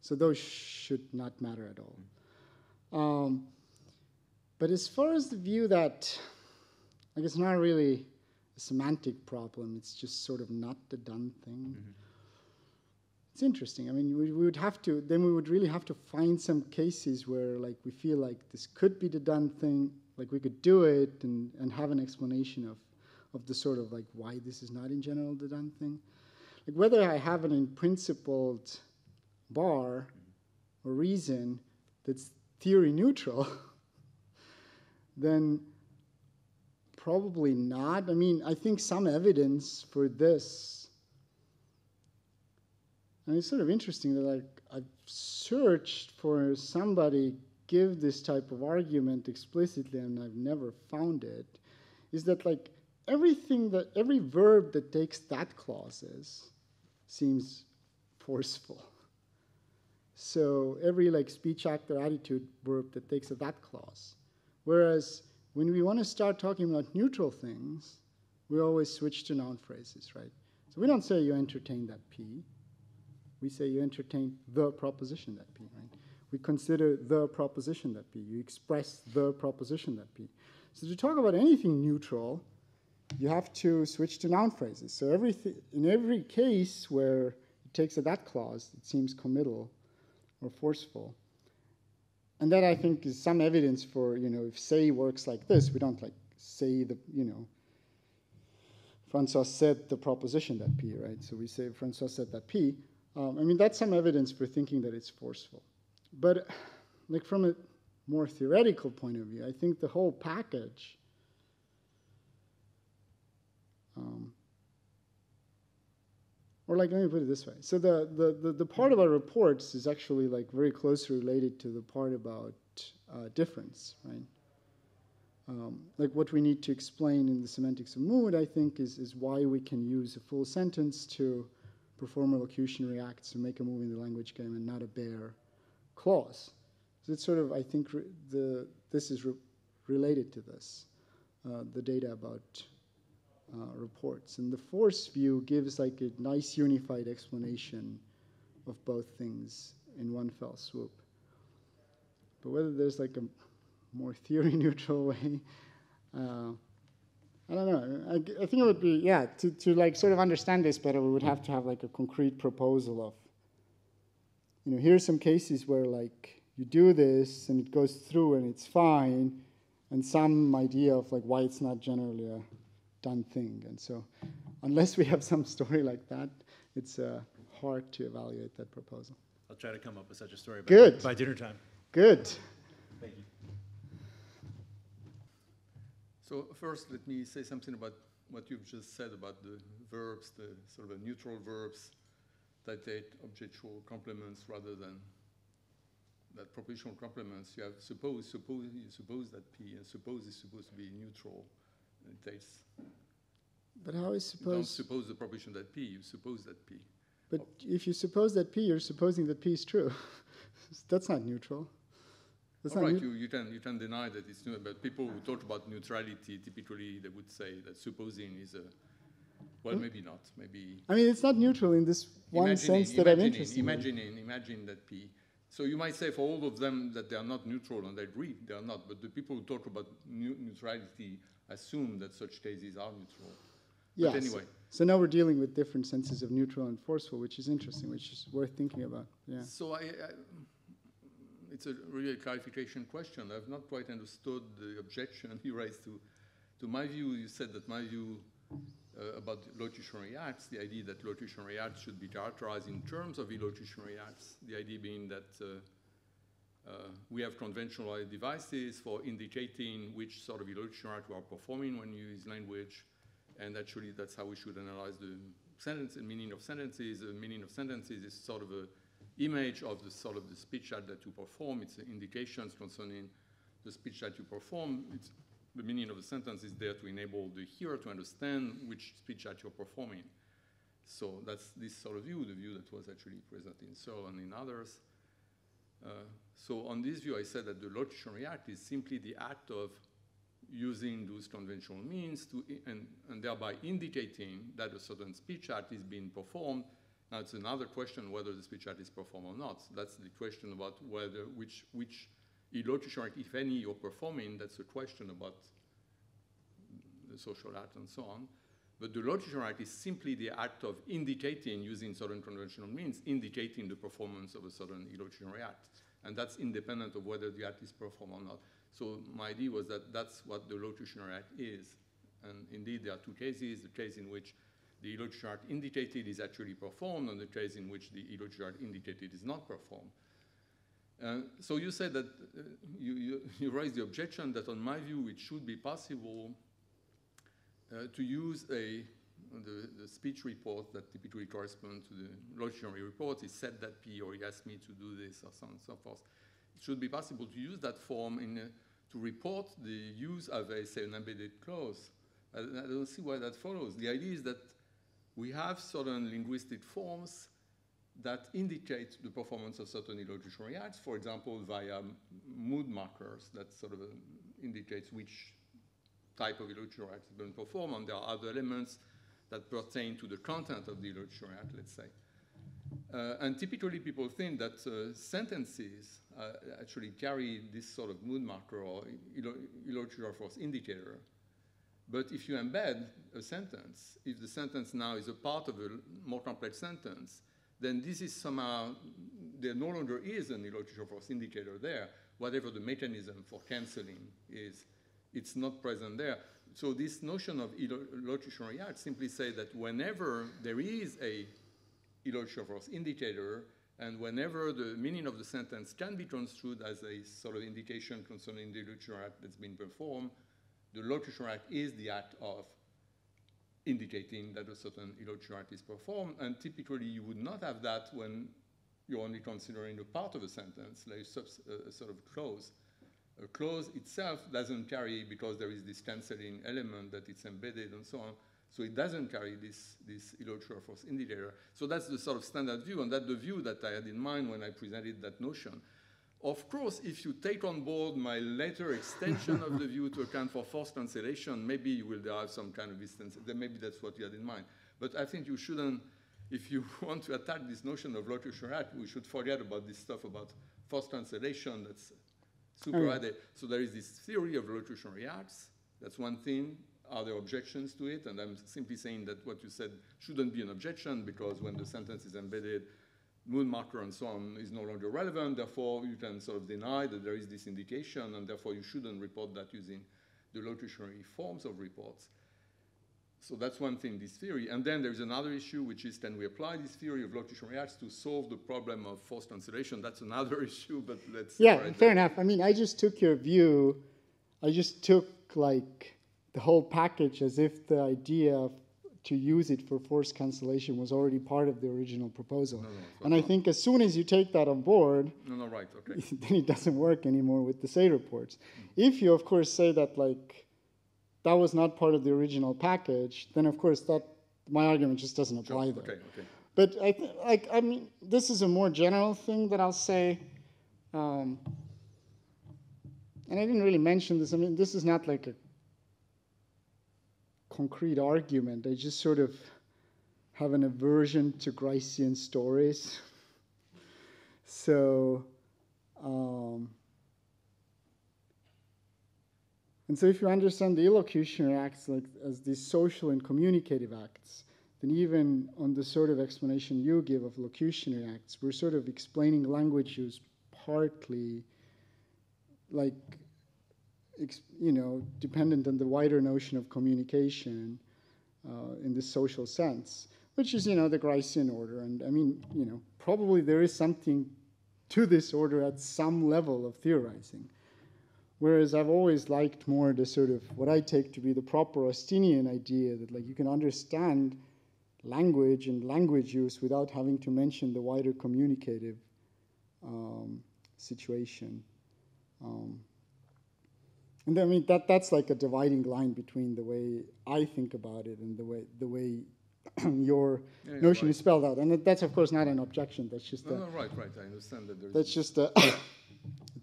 So those should not matter at all. But as far as the view that, like, it's not really a semantic problem, it's just sort of not the done thing. Mm-hmm. It's interesting. I mean, we would have to, then we would really have to find some cases where, like, we feel like this could be the done thing, like we could do it and have an explanation of the sort of, like, why this is not in general the done thing. Like, whether I have an unprincipled bar or reason that's theory neutral, then probably not. I mean, I think some evidence for this, and it's sort of interesting that, like, I've searched for somebody give this type of argument explicitly, and I've never found it, is that, like, every verb that takes that clauses seems forceful. So every, like, speech act or attitude verb that takes a that clause. Whereas when we want to start talking about neutral things, we always switch to noun phrases, right? So we don't say you entertain that P. We say you entertain the proposition that P, right? We consider the proposition that P. You express the proposition that P. So to talk about anything neutral, you have to switch to noun phrases. So in every case where it takes a that clause, it seems committal or forceful. And that, I think, is some evidence for, if say works like this, we don't, like, say François said the proposition that P, right? So we say François said that P. I mean, that's some evidence for thinking that it's forceful. But, like, from a more theoretical point of view, I think the whole package or, like, let me put it this way. So the part about reports is actually, like, very closely related to the part about difference, right? Like, what we need to explain in the semantics of mood, I think, is why we can use a full sentence to perform a locutionary act to make a move in the language game and not a bare clause. So it's sort of, I think, this is related to this, the data about reports. And the force view gives, like, a nice unified explanation of both things in one fell swoop. But whether there's, like, a more theory neutral way, I don't know. I think it would be, to like sort of understand this better, we would have to have, like, a concrete proposal of, here's some cases where, like, you do this and it goes through and it's fine, and some idea of, like, why it's not generally a done thing. And so unless we have some story like that, it's hard to evaluate that proposal. I'll try to come up with such a story by dinner time. Good. Thank you. So first, let me say something about what you've just said about the verbs, the sort of neutral verbs that take objectual complements rather than that propositional complements. You have suppose that P, and suppose is supposed to be neutral. And it takes. But how is suppose? You don't suppose the proposition that P, you suppose that P. But if you suppose that P, you're supposing that P is true. That's not neutral. All right, you can deny that it's new, but people who talk about neutrality, typically they would say that supposing is Well, maybe not. Maybe. I mean, it's not neutral in this one sense that I'm interested in. Imagine that P. So you might say for all of them that they are not neutral, and I agree they are not. But the people who talk about neutrality assume that such cases are neutral. Yes. But anyway. So now we're dealing with different senses of neutral and forceful, which is interesting, which is worth thinking about. Yeah. So it's a really clarification question. I've not quite understood the objection you raised to my view. You said that my view about illocutionary acts, the idea that illocutionary acts should be characterized in terms of illocutionary acts, the idea being that we have conventional devices for indicating which sort of illocutionary act we are performing when you use language, and actually that's how we should analyze the sentence and meaning of sentences. The meaning of sentences is sort of an image of the sort of the speech act that you perform. It's indications concerning the speech act you perform. The meaning of the sentence is there to enable the hearer to understand which speech act you're performing. So that's this sort of view, the view that was actually present in Searle and in others. So on this view, I said that the illocutionary act is simply the act of using those conventional means to, and thereby indicating that a certain speech act is being performed. Now it's another question whether the speech act is performed or not. So that's the question about whether which illocutionary act, if any, you're performing. That's a question about the social act and so on. But the illocutionary act is simply the act of indicating, using certain conventional means, indicating the performance of a certain illocutionary act. And that's independent of whether the act is performed or not. So my idea was that that's what the illocutionary act is. And indeed, there are two cases, the case in which the illocutionary act indicated is actually performed, and the case in which the illocutionary act indicated is not performed. So you said that you raised the objection that, on my view, it should be possible to use the speech report that typically corresponds to the illocutionary report. He said that P, or he asked me to do this, or so on and so forth. It should be possible to use that form to report the use of, say, an embedded clause. I don't see why that follows. The idea is that we have certain linguistic forms that indicate the performance of certain illocutionary acts, for example, via mood markers that sort of indicates which type of illocutionary act has been performed, and there are other elements that pertain to the content of the illocutionary act, let's say. And typically people think that sentences actually carry this sort of mood marker or illocutionary force indicator. But if you embed a sentence, if the sentence now is a part of a more complex sentence, then this is somehow, there no longer is an illocutionary force indicator there. Whatever the mechanism for canceling is, it's not present there. So this notion of illocutionary act simply say that whenever there is a illocutionary force indicator, and whenever the meaning of the sentence can be construed as a sort of indication concerning the illocutionary act that's been performed, the illocutionary act is the act of indicating that a certain illocutionary act is performed, and typically you would not have that when you're only considering a part of a sentence, like a sort of clause. A clause itself doesn't carry, because there is this canceling element that it's embedded and so on, so it doesn't carry this illocutionary force indicator. So that's the sort of standard view, and that's the view that I had in mind when I presented that notion. Of course, if you take on board my later extension of the view to account for forced cancellation, maybe you will derive some kind of distance. Then maybe that's what you had in mind. But I think you shouldn't, if you want to attack this notion of illocutionary act, we should forget about this stuff about forced cancellation that's super added. So there is this theory of illocutionary acts. That's one thing. Are there objections to it? And I'm simply saying that what you said shouldn't be an objection, because when the sentence is embedded, mood marker and so on is no longer relevant. Therefore, you can sort of deny that there is this indication, and therefore you shouldn't report that using the illocutionary forms of reports. So that's one thing, this theory. And then there's another issue, which is, can we apply this theory of illocutionary acts to solve the problem of forced cancellation? That's another issue, but let's... Yeah, fair enough. I mean, I just took your view. I just took, like, the whole package as if the idea of to use it for forced cancellation was already part of the original proposal. No, and I think as soon as you take that on board, right, okay. then it doesn't work anymore with the say reports. If you, of course, say that, like, that was not part of the original package, then, of course, that my argument just doesn't apply there. Okay. But I mean, this is a more general thing that I'll say. And I didn't really mention this. I mean, this is not like a concrete argument. I just sort of have an aversion to Gricean stories. So, and so if you understand the illocutionary acts like as these social and communicative acts, then even on the sort of explanation you give of locutionary acts, we're sort of explaining language use partly like, dependent on the wider notion of communication in the social sense, which is, the Gricean order. And I mean, probably there is something to this order at some level of theorizing. Whereas I've always liked more the sort of what I take to be the proper Austinian idea that like you can understand language and language use without having to mention the wider communicative situation. And I mean that's like a dividing line between the way I think about it and the way your notion is spelled out. And that's of course not an objection. That's just right. I understand that. That's just a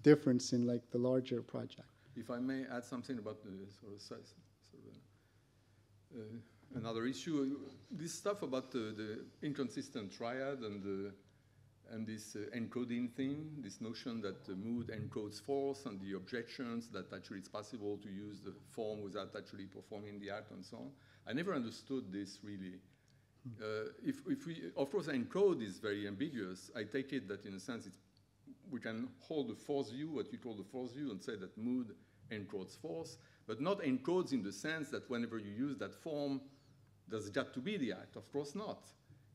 difference in like the larger project. If I may add something about the another issue, this stuff about the inconsistent triad and this encoding thing, this notion that the mood encodes force and the objections that actually it's possible to use the form without actually performing the act and so on. I never understood this really. If we, of course, encode is very ambiguous. I take it that in a sense we can hold the force view, what you call the force view, and say that mood encodes force, but not encodes in the sense that whenever you use that form, does it got to be the act? Of course not.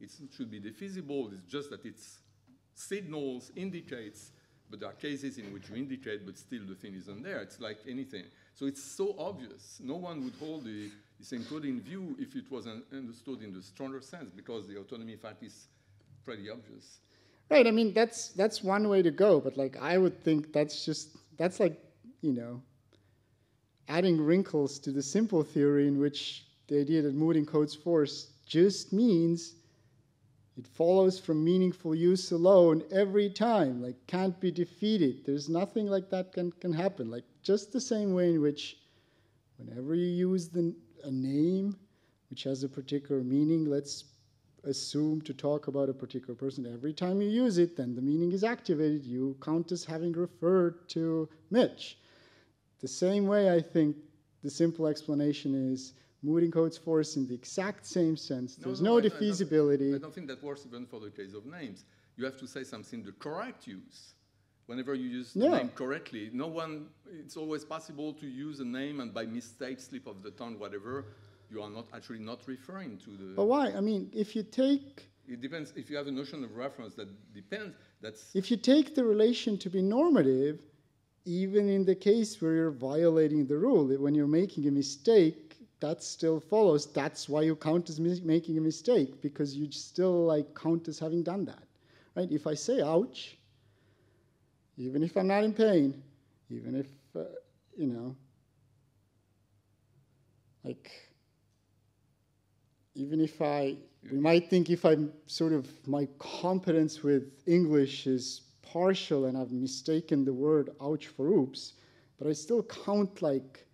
It should be divisible. It's just that it's signals, indicates, but there are cases in which you indicate, but still the thing isn't there. It's like anything. So it's so obvious. No one would hold this encoding view if it wasn't understood in the stronger sense, because the autonomy fact is pretty obvious. Right. I mean, that's one way to go, but like I would think that's like, adding wrinkles to the simple theory in which the idea that mood encodes force just means it follows from meaningful use alone every time, like can't be defeated. There's nothing like that can happen. Like just the same way in which whenever you use a name which has a particular meaning, let's assume to talk about a particular person. Every time you use it, then the meaning is activated. You count as having referred to Mitch. The same way, I think the simple explanation is mood encodes force in the exact same sense. There's no defeasibility. I don't think that works even for the case of names. You have to say something the correct use. Whenever you use the name correctly, it's always possible to use a name and by mistake, slip of the tongue, whatever, you are actually not referring to the... But why? I mean, if you take... It depends. If you have a notion of reference that depends, that's... If you take the relation to be normative, even in the case where you're violating the rule, when you're making a mistake, that still follows. That's why you count as making a mistake, because you still like count as having done that, right? If I say ouch, even if I'm not in pain, even if, even if we might think if I'm sort of, my competence with English is partial and I've mistaken the word ouch for oops, but I still count like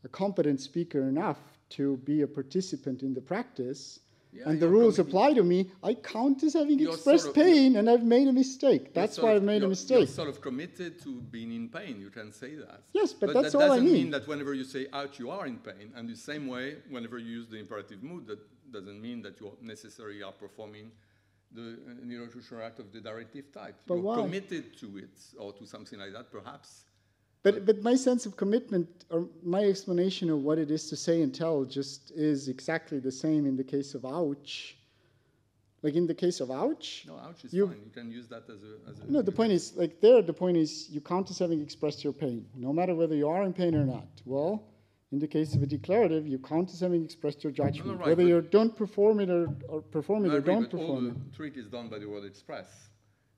a competent speaker enough to be a participant in the practice, and the rules apply to me, I count as having expressed pain and I've made a mistake. That's why I've made a mistake. You're sort of committed to being in pain, you can say that. Yes, but that's all I mean. That doesn't mean that whenever you say ouch, you are in pain. And the same way, whenever you use the imperative mood, that doesn't mean that you necessarily are performing the neurocultural act of the directive type. But you're committed to it, or to something like that, perhaps. But my sense of commitment, or my explanation of what it is to say and tell, just is exactly the same in the case of ouch. Like in the case of ouch. No, ouch is fine. You can use that as a... No, the point is, like there, the point is you count as having expressed your pain, no matter whether you are in pain or not. Well, in the case of a declarative, you count as having expressed your judgment, whether you don't perform it or perform it or don't perform it. All the trick is done by the word express.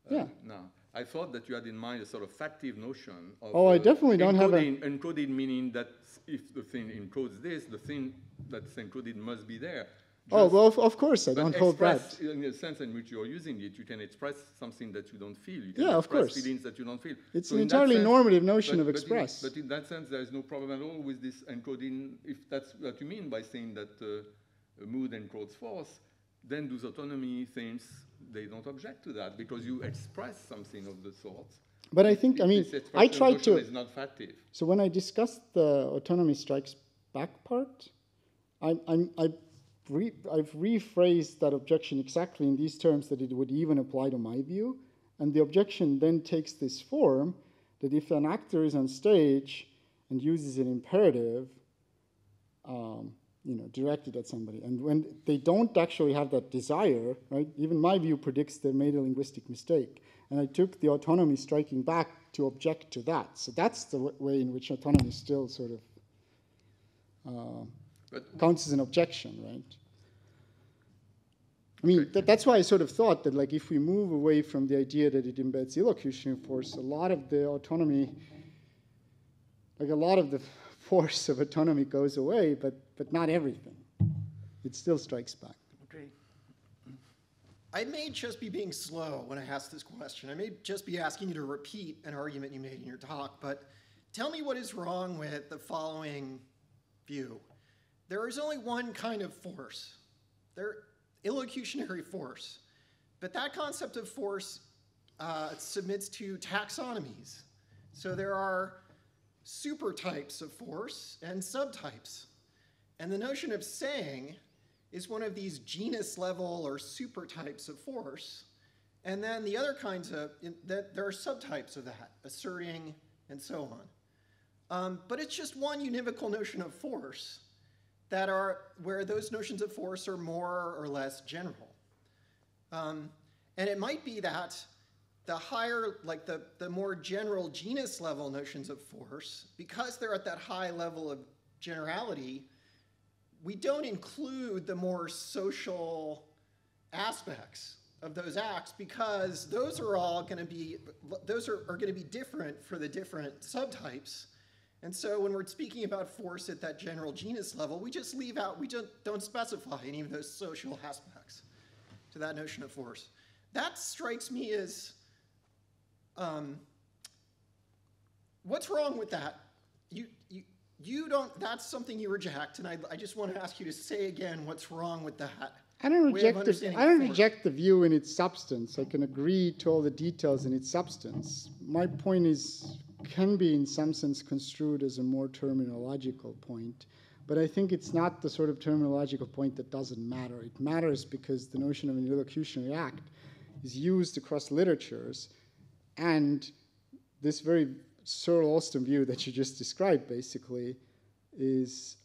Yeah. Now, I thought that you had in mind a sort of factive notion of... Oh, I definitely don't have a... Encoded meaning that if the thing encodes this, the thing that's encoded must be there. Oh, well, of course, I don't hold that. In the sense in which you're using it, you can express something that you don't feel. You can Yeah, of express course. feelings that you don't feel. It's So an in that entirely sense- normative notion of but express. But in that sense, there is no problem at all with this encoding, if that's what you mean by saying that a mood encodes force, then those autonomy things, they don't object to that because you express something of the sort. But I think, I mean, This I expression tried notion to. is not factive. So when I discussed the autonomy strikes back part, I've rephrased that objection exactly in these terms that it would even apply to my view. And the objection then takes this form that if an actor is on stage and uses an imperative, directed at somebody, and when they don't actually have that desire, right? Even my view predicts they made a linguistic mistake. And I took the autonomy striking back to object to that. So that's the way in which autonomy still sort of counts as an objection, right? I mean, that's why I sort of thought that, like, if we move away from the idea that it embeds illocutionary force, a lot of the autonomy, like a lot of the force of autonomy goes away, but not everything. It still strikes back. Okay. I may just be being slow when I ask this question. I may just be asking you to repeat an argument you made in your talk, but tell me what is wrong with the following view. There is only one kind of force, illocutionary force, but that concept of force submits to taxonomies. So there are supertypes of force and subtypes. And the notion of saying is one of these genus level or supertypes of force. And then the other kinds of, there are subtypes of that, asserting and so on. But it's just one univocal notion of force that are, where those notions of force are more or less general. And it might be that the higher, like the more general genus level notions of force, because they're at that high level of generality, we don't include the more social aspects of those acts because those are all going to be, those are going to be different for the different subtypes. And so when we're speaking about force at that general genus level, we just leave out, we don't specify any of those social aspects to that notion of force. That strikes me as, what's wrong with that? You don't, that's something you reject, and I just want to ask you to say again what's wrong with that. I don't reject the view in its substance. I can agree to all the details in its substance. My point can be in some sense construed as a more terminological point, but I think it's not the sort of terminological point that doesn't matter. It matters because the notion of an illocutionary act is used across literatures, and this very Searle Austin view that you just described basically is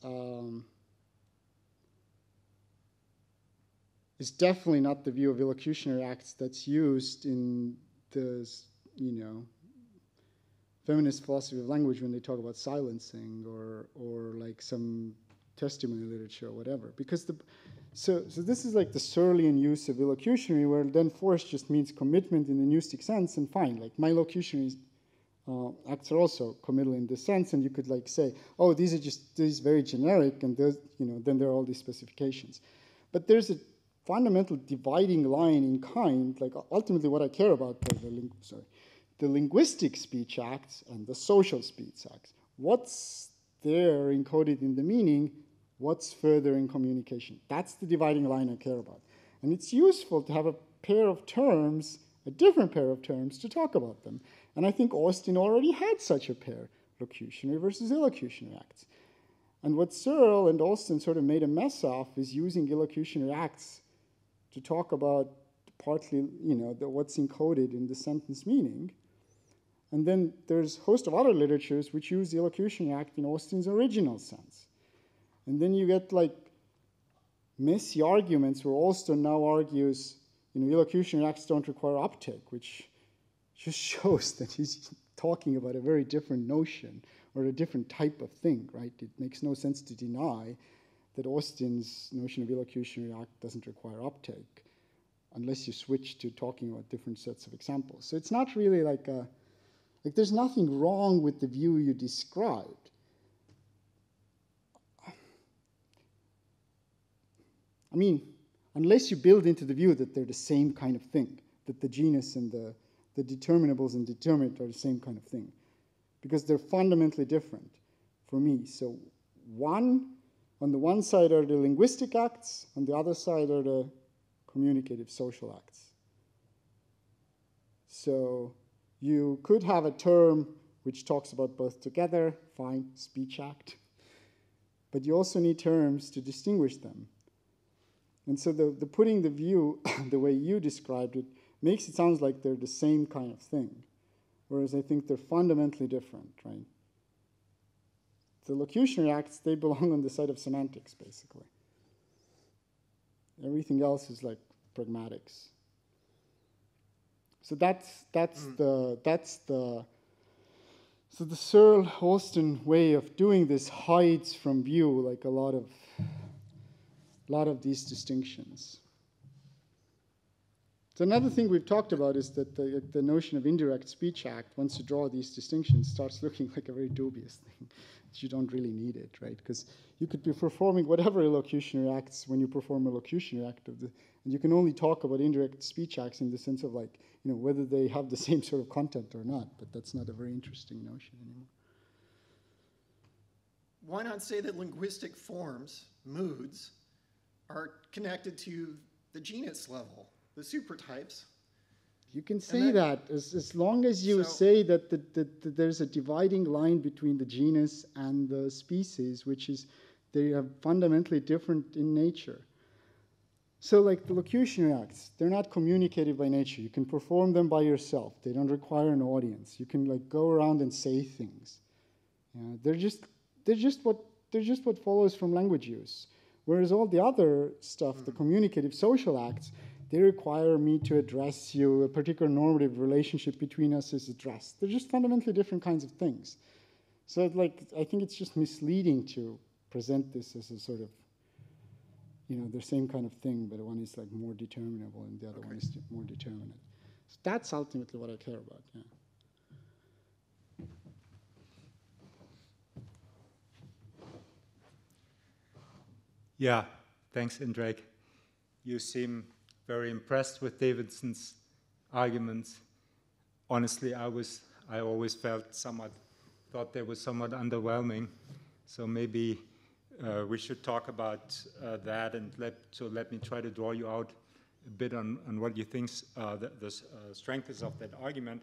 definitely not the view of illocutionary acts that's used in the, feminist philosophy of language when they talk about silencing or like some testimony literature or whatever. Because so this is like the Searlean use of illocutionary, where then force just means commitment in the newstic sense, and fine, like my locutionary acts are also committal in this sense, and you could like say, oh, these are very generic, and there's, then there are all these specifications. But there's a fundamental dividing line in kind, like ultimately what I care about are the linguistic speech acts and the social speech acts. What's there encoded in the meaning? What's further in communication? That's the dividing line I care about. And it's useful to have a pair of terms, a different pair of terms, to talk about them. And I think Austin already had such a pair, locutionary versus illocutionary acts. And what Searle and Austin sort of made a mess of is using illocutionary acts to talk about partly, what's encoded in the sentence meaning. And then there's a host of other literatures which use the illocutionary act in Austin's original sense. And then you get like messy arguments where Austin now argues, illocutionary acts don't require uptake, which just shows that he's talking about a very different notion or a different type of thing, right? It makes no sense to deny that Austin's notion of illocutionary act doesn't require uptake unless you switch to talking about different sets of examples. So it's not really like there's nothing wrong with the view you described. I mean, unless you build into the view that they're the same kind of thing, that the genus and the determinables and determinate are the same kind of thing, because they're fundamentally different for me. So on the one side are the linguistic acts, on the other side are the communicative social acts. So you could have a term which talks about both together, fine, speech act, but you also need terms to distinguish them. And so the putting the view the way you described it makes it sound like they're the same kind of thing, whereas I think they're fundamentally different, right? The locutionary acts, they belong on the side of semantics, basically. Everything else is like pragmatics. So so the Searle-Austin way of doing this hides from view like a lot of these distinctions. So another thing we've talked about is that the notion of indirect speech act, once you draw these distinctions, starts looking like a very dubious thing. You don't really need it, right? Because you could be performing whatever elocutionary acts when you perform a locutionary act and you can only talk about indirect speech acts in the sense of like, whether they have the same sort of content or not, but that's not a very interesting notion anymore. Why not say that linguistic forms, moods, are connected to the genus level, the supertypes? You can say that as long as you say that there's a dividing line between the genus and the species, which is they are fundamentally different in nature. So like the locutionary acts, they're not communicative by nature. You can perform them by yourself. They don't require an audience. You can like go around and say things. They're just what follows from language use. Whereas all the other stuff, the communicative social acts, they require me to address you. A particular normative relationship between us is addressed. They're just fundamentally different kinds of things. So I think it's just misleading to present this as a sort of, the same kind of thing, but one is like more determinable and the other one is more determinate. So that's ultimately what I care about, yeah. Yeah, thanks, Indrek. You seem very impressed with Davidson's arguments. Honestly, I always thought they were somewhat underwhelming. So maybe we should talk about that, and let me try to draw you out a bit on what you think the strength is of that argument.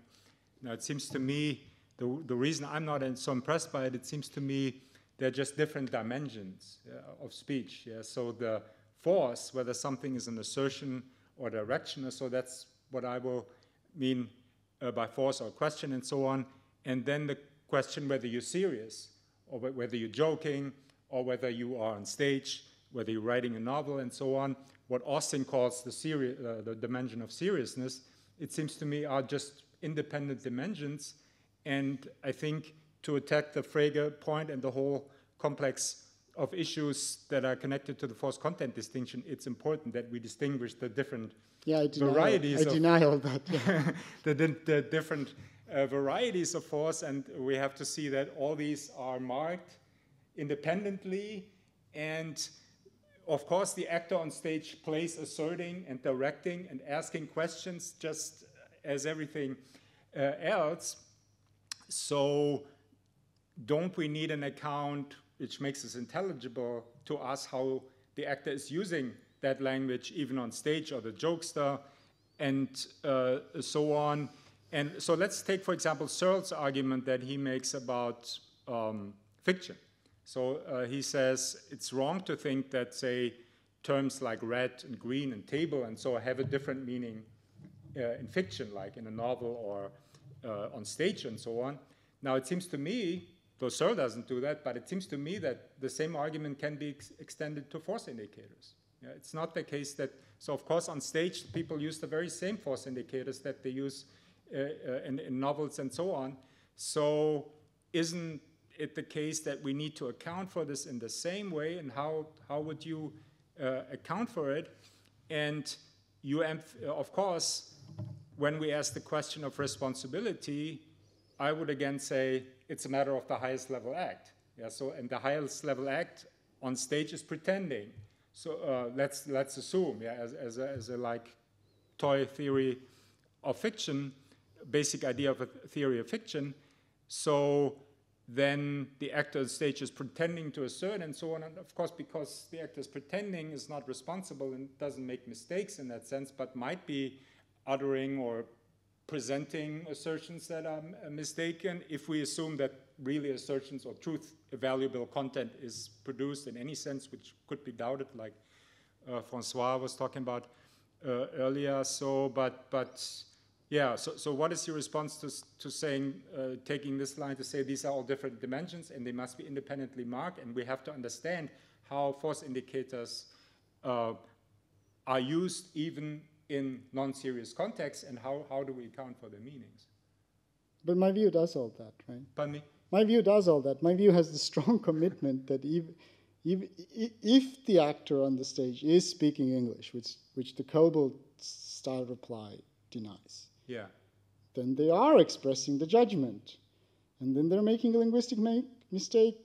Now, it seems to me, the reason I'm not so impressed by it, it seems to me they're just different dimensions of speech. Yeah? So the force, whether something is an assertion or direction, so that's what I will mean by force or question and so on. And then the question whether you're serious or whether you're joking or whether you are on stage, whether you're writing a novel and so on. What Austin calls the dimension of seriousness, it seems to me are just independent dimensions. And I think to attack the Frege point and the whole complex of issues that are connected to the force content distinction, it's important that we distinguish the different varieties. I deny all that. Yeah. the different varieties of force, and we have to see that all these are marked independently, and of course the actor on stage plays asserting and directing and asking questions just as everything else. So don't we need an account which makes it intelligible to us how the actor is using that language even on stage, or the jokester, and so on. And so let's take, for example, Searle's argument that he makes about fiction. So he says it's wrong to think that, say, terms like red and green and table and so have a different meaning in fiction, like in a novel or on stage and so on. Now, it seems to me, though Searle doesn't do that, but it seems to me that the same argument can be extended to force indicators. Yeah, it's not the case that, so of course on stage people use the very same force indicators that they use in novels and so on. So isn't it the case that we need to account for this in the same way, and how would you account for it? And you, of course, when we ask the question of responsibility, I would again say it's a matter of the highest level act. Yeah, so, and the highest level act on stage is pretending. So let's assume, yeah, as a like toy theory of fiction, basic idea of a theory of fiction. So then the actor on stage is pretending to assert and so on. And of course, because the actor is pretending, is not responsible and doesn't make mistakes in that sense, but might be uttering or presenting assertions that are mistaken. If we assume that really assertions or truth valuable content is produced in any sense, which could be doubted, like François was talking about earlier. So, yeah, so what is your response to saying, taking this line to say these are all different dimensions and they must be independently marked, and we have to understand how force indicators are used even in non-serious contexts, and how do we account for their meanings? But my view does all that, right? Pardon me? My view does all that. My view has the strong commitment that if the actor on the stage is speaking English, which the Coble style reply denies, yeah, then they are expressing the judgment. And then they're making a linguistic mistake.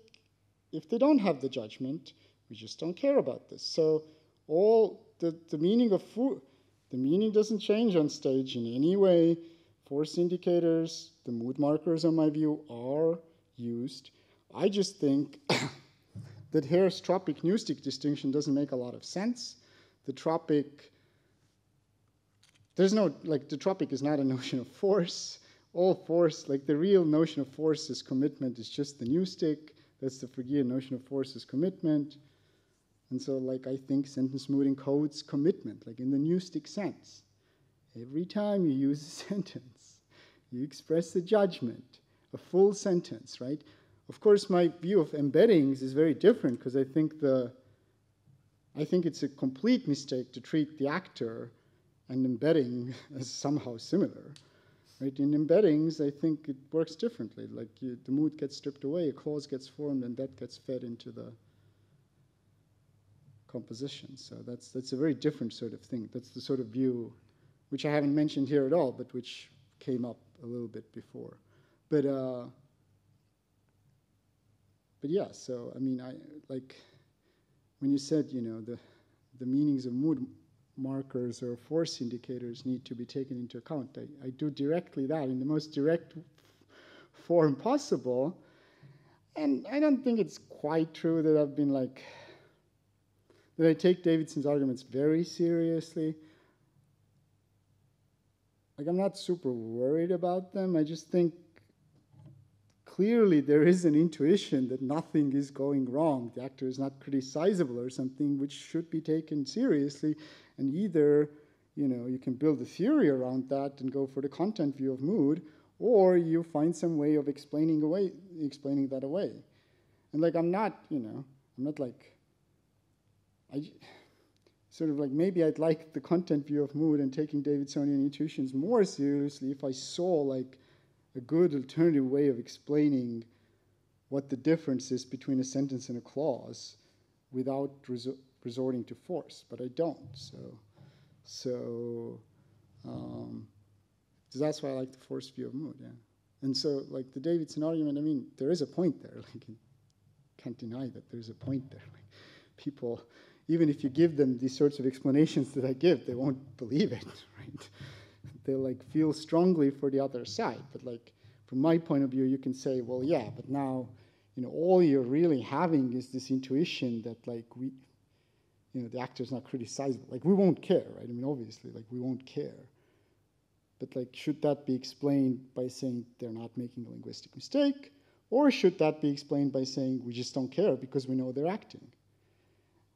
If they don't have the judgment, we just don't care about this. So all the meaning of the meaning doesn't change on stage in any way. Force indicators, the mood markers, in my view, are used. I just think that Hare's tropic-newstic distinction doesn't make a lot of sense. The tropic, the tropic is not a notion of force. All force, like the real notion of force is commitment, is just the newstic. That's the Phrygian notion of force is commitment. And so, like, I think sentence mood encodes commitment, like in the newstic sense. Every time you use a sentence, you express the judgment, a full sentence, right? Of course, my view of embeddings is very different, because I think it's a complete mistake to treat the actor and embedding as somehow similar. Right? In embeddings, I think it works differently. Like the mood gets stripped away, a clause gets formed, and that gets fed into the composition. So that's a very different sort of thing. That's the sort of view which I haven't mentioned here at all, but which came up a little bit before. But yeah, so I mean, I like when you said, you know, the meanings of mood markers or force indicators need to be taken into account. I do directly that in the most direct form possible. And I don't think it's quite true that I've been like, that I take Davidson's arguments very seriously. Like, I'm not super worried about them. I just think clearly there is an intuition that nothing is going wrong. The actor is not criticizable or something, which should be taken seriously. And either, you know, you can build a theory around that and go for the content view of mood, or you find some way of explaining that away. And like, I'm not like, sort of like, maybe I'd like the content view of mood and taking Davidsonian intuitions more seriously if I saw like a good alternative way of explaining what the difference is between a sentence and a clause without resorting to force, but I don't. So that's why I like the force view of mood, yeah. And so, like the Davidson argument, I mean, there is a point there. Like, you can't deny that there's a point there. Like, people, even if you give them these sorts of explanations that I give, they won't believe it, right? They'll like feel strongly for the other side. But like, from my point of view, you can say, well, yeah, but now, you know, all you're really having is this intuition that like the actor's not criticizable. Like, we won't care, right? I mean, obviously, like, we won't care. But like, should that be explained by saying they're not making a linguistic mistake? Or should that be explained by saying we just don't care because we know they're acting?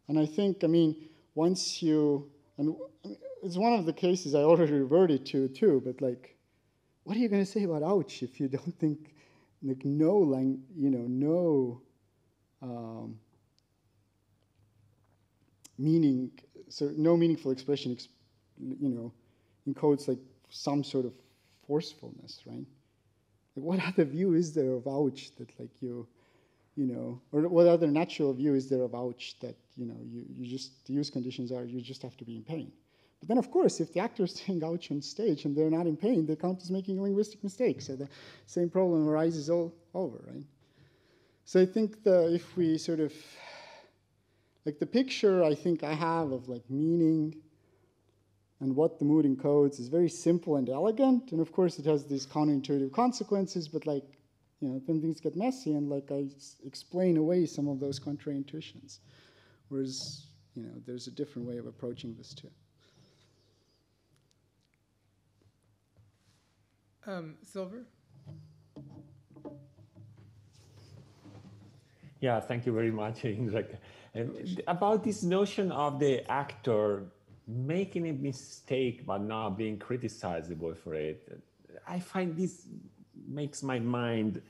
And I think, I mean, once you, and it's one of the cases I already reverted to too, but like, what are you going to say about ouch if you don't think, like, no meaning, so no meaningful expression, encodes like some sort of forcefulness, right? Like, what other view is there of ouch that like or what other natural view is there of ouch that, you just, the use conditions are you just have to be in pain. But then, of course, if the actor is saying ouch on stage and they're not in pain, they count as making a linguistic mistake. So the same problem arises all over, right? So I think if we sort of, Like the picture I think I have of like meaning and what the mood encodes is very simple and elegant. And of course it has these counterintuitive consequences, but like, you know, then things get messy and like I explain away some of those contra-intuitions. Whereas, you know, there's a different way of approaching this too. Silver? Yeah, thank you very much, Indrek. About this notion of the actor making a mistake but not being criticizable for it, I find this makes my mind.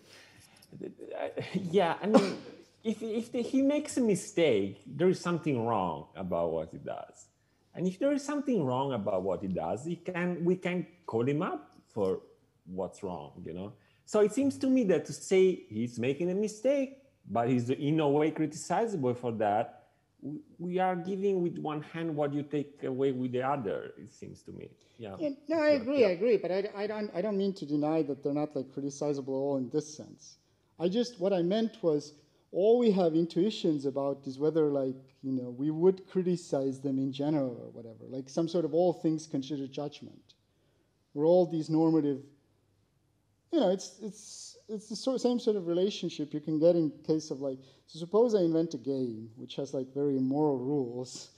Yeah, I mean, if he makes a mistake, there is something wrong about what he does, and if there is something wrong about what he does, we can call him up for what's wrong, you know. So it seems to me that to say he's making a mistake, but he's in no way criticizable for that, we are giving with one hand what you take away with the other, it seems to me. Yeah. No, I agree, but I don't mean to deny that they're not like criticizable at all in this sense. What I meant was all we have intuitions about is whether like, you know, we would criticize them in general or whatever, like some sort of all things considered judgment, where all these normative, you know, it's the same sort of relationship you can get in case of like, so suppose I invent a game which has like very immoral rules,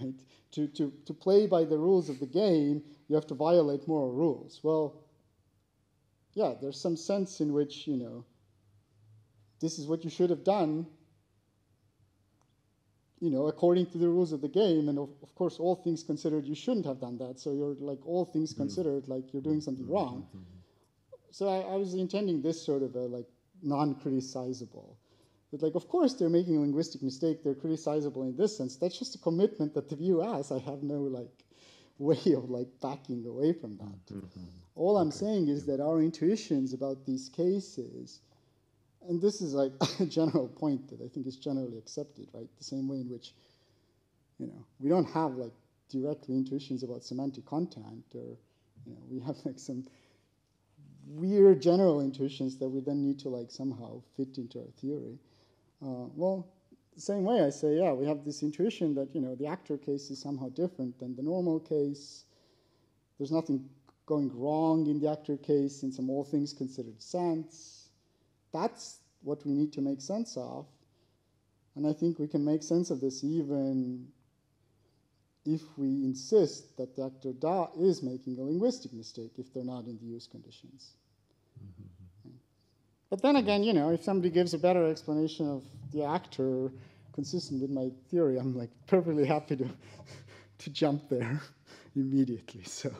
right? To play by the rules of the game, you have to violate moral rules. Well, yeah, there's some sense in which, you know, this is what you should have done, you know, according to the rules of the game. And of course, all things considered, you shouldn't have done that. So you're like, all things considered, like you're doing something wrong. So I was intending this sort of a like non-criticizable. But like, of course, they're making a linguistic mistake. They're criticizable in this sense. That's just a commitment that the view has. I have no like way of like backing away from that. All I'm saying is that our intuitions about these cases, and this is like a general point that I think is generally accepted, right? The same way in which, you know, we don't have like directly intuitions about semantic content, or, you know, we have like some weird general intuitions that we then need to like somehow fit into our theory. Well, the same way I say, yeah, we have this intuition that, you know, the actor case is somehow different than the normal case. There's nothing going wrong in the actor case in some all things considered sense. That's what we need to make sense of. And I think we can make sense of this even if we insist that the actor is making a linguistic mistake if they're not in the use conditions. But then again, you know, if somebody gives a better explanation of the actor consistent with my theory, I'm like perfectly happy to jump there immediately. So,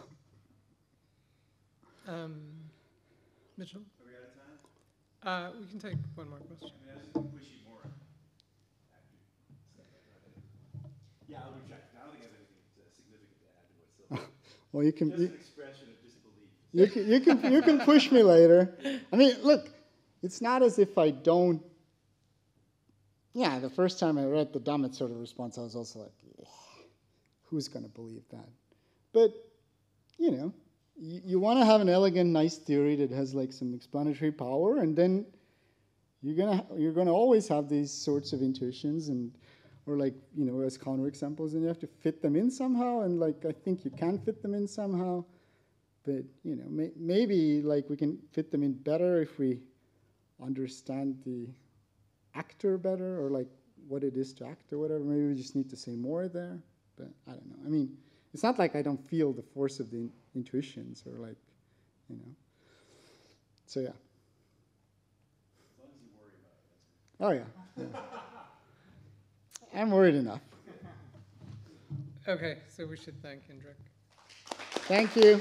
Mitchell? Are we out of time? We can take one more question. I mean, I was going to push you more. Yeah, I'll reject. I don't think I have anything significant to add to what Sylvia. well, you can. Just an expression of disbelief. You can push me later. I mean, look, it's not as if I don't. Yeah, the first time I read the Dummett sort of response, I was also like, who's going to believe that? But, you know, you want to have an elegant, nice theory that has like some explanatory power, and then you're gonna always have these sorts of intuitions or like, you know, as counterexamples, and you have to fit them in somehow. And like, I think you can fit them in somehow. But, you know, maybe like we can fit them in better if we understand the actor better, or like what it is to act or whatever. Maybe we just need to say more there. But I don't know. I mean, it's not like I don't feel the force of the intuitions or like, you know. So yeah. As long as you worry about it. Oh yeah. I'm worried enough. Okay, so we should thank Indrek. Thank you.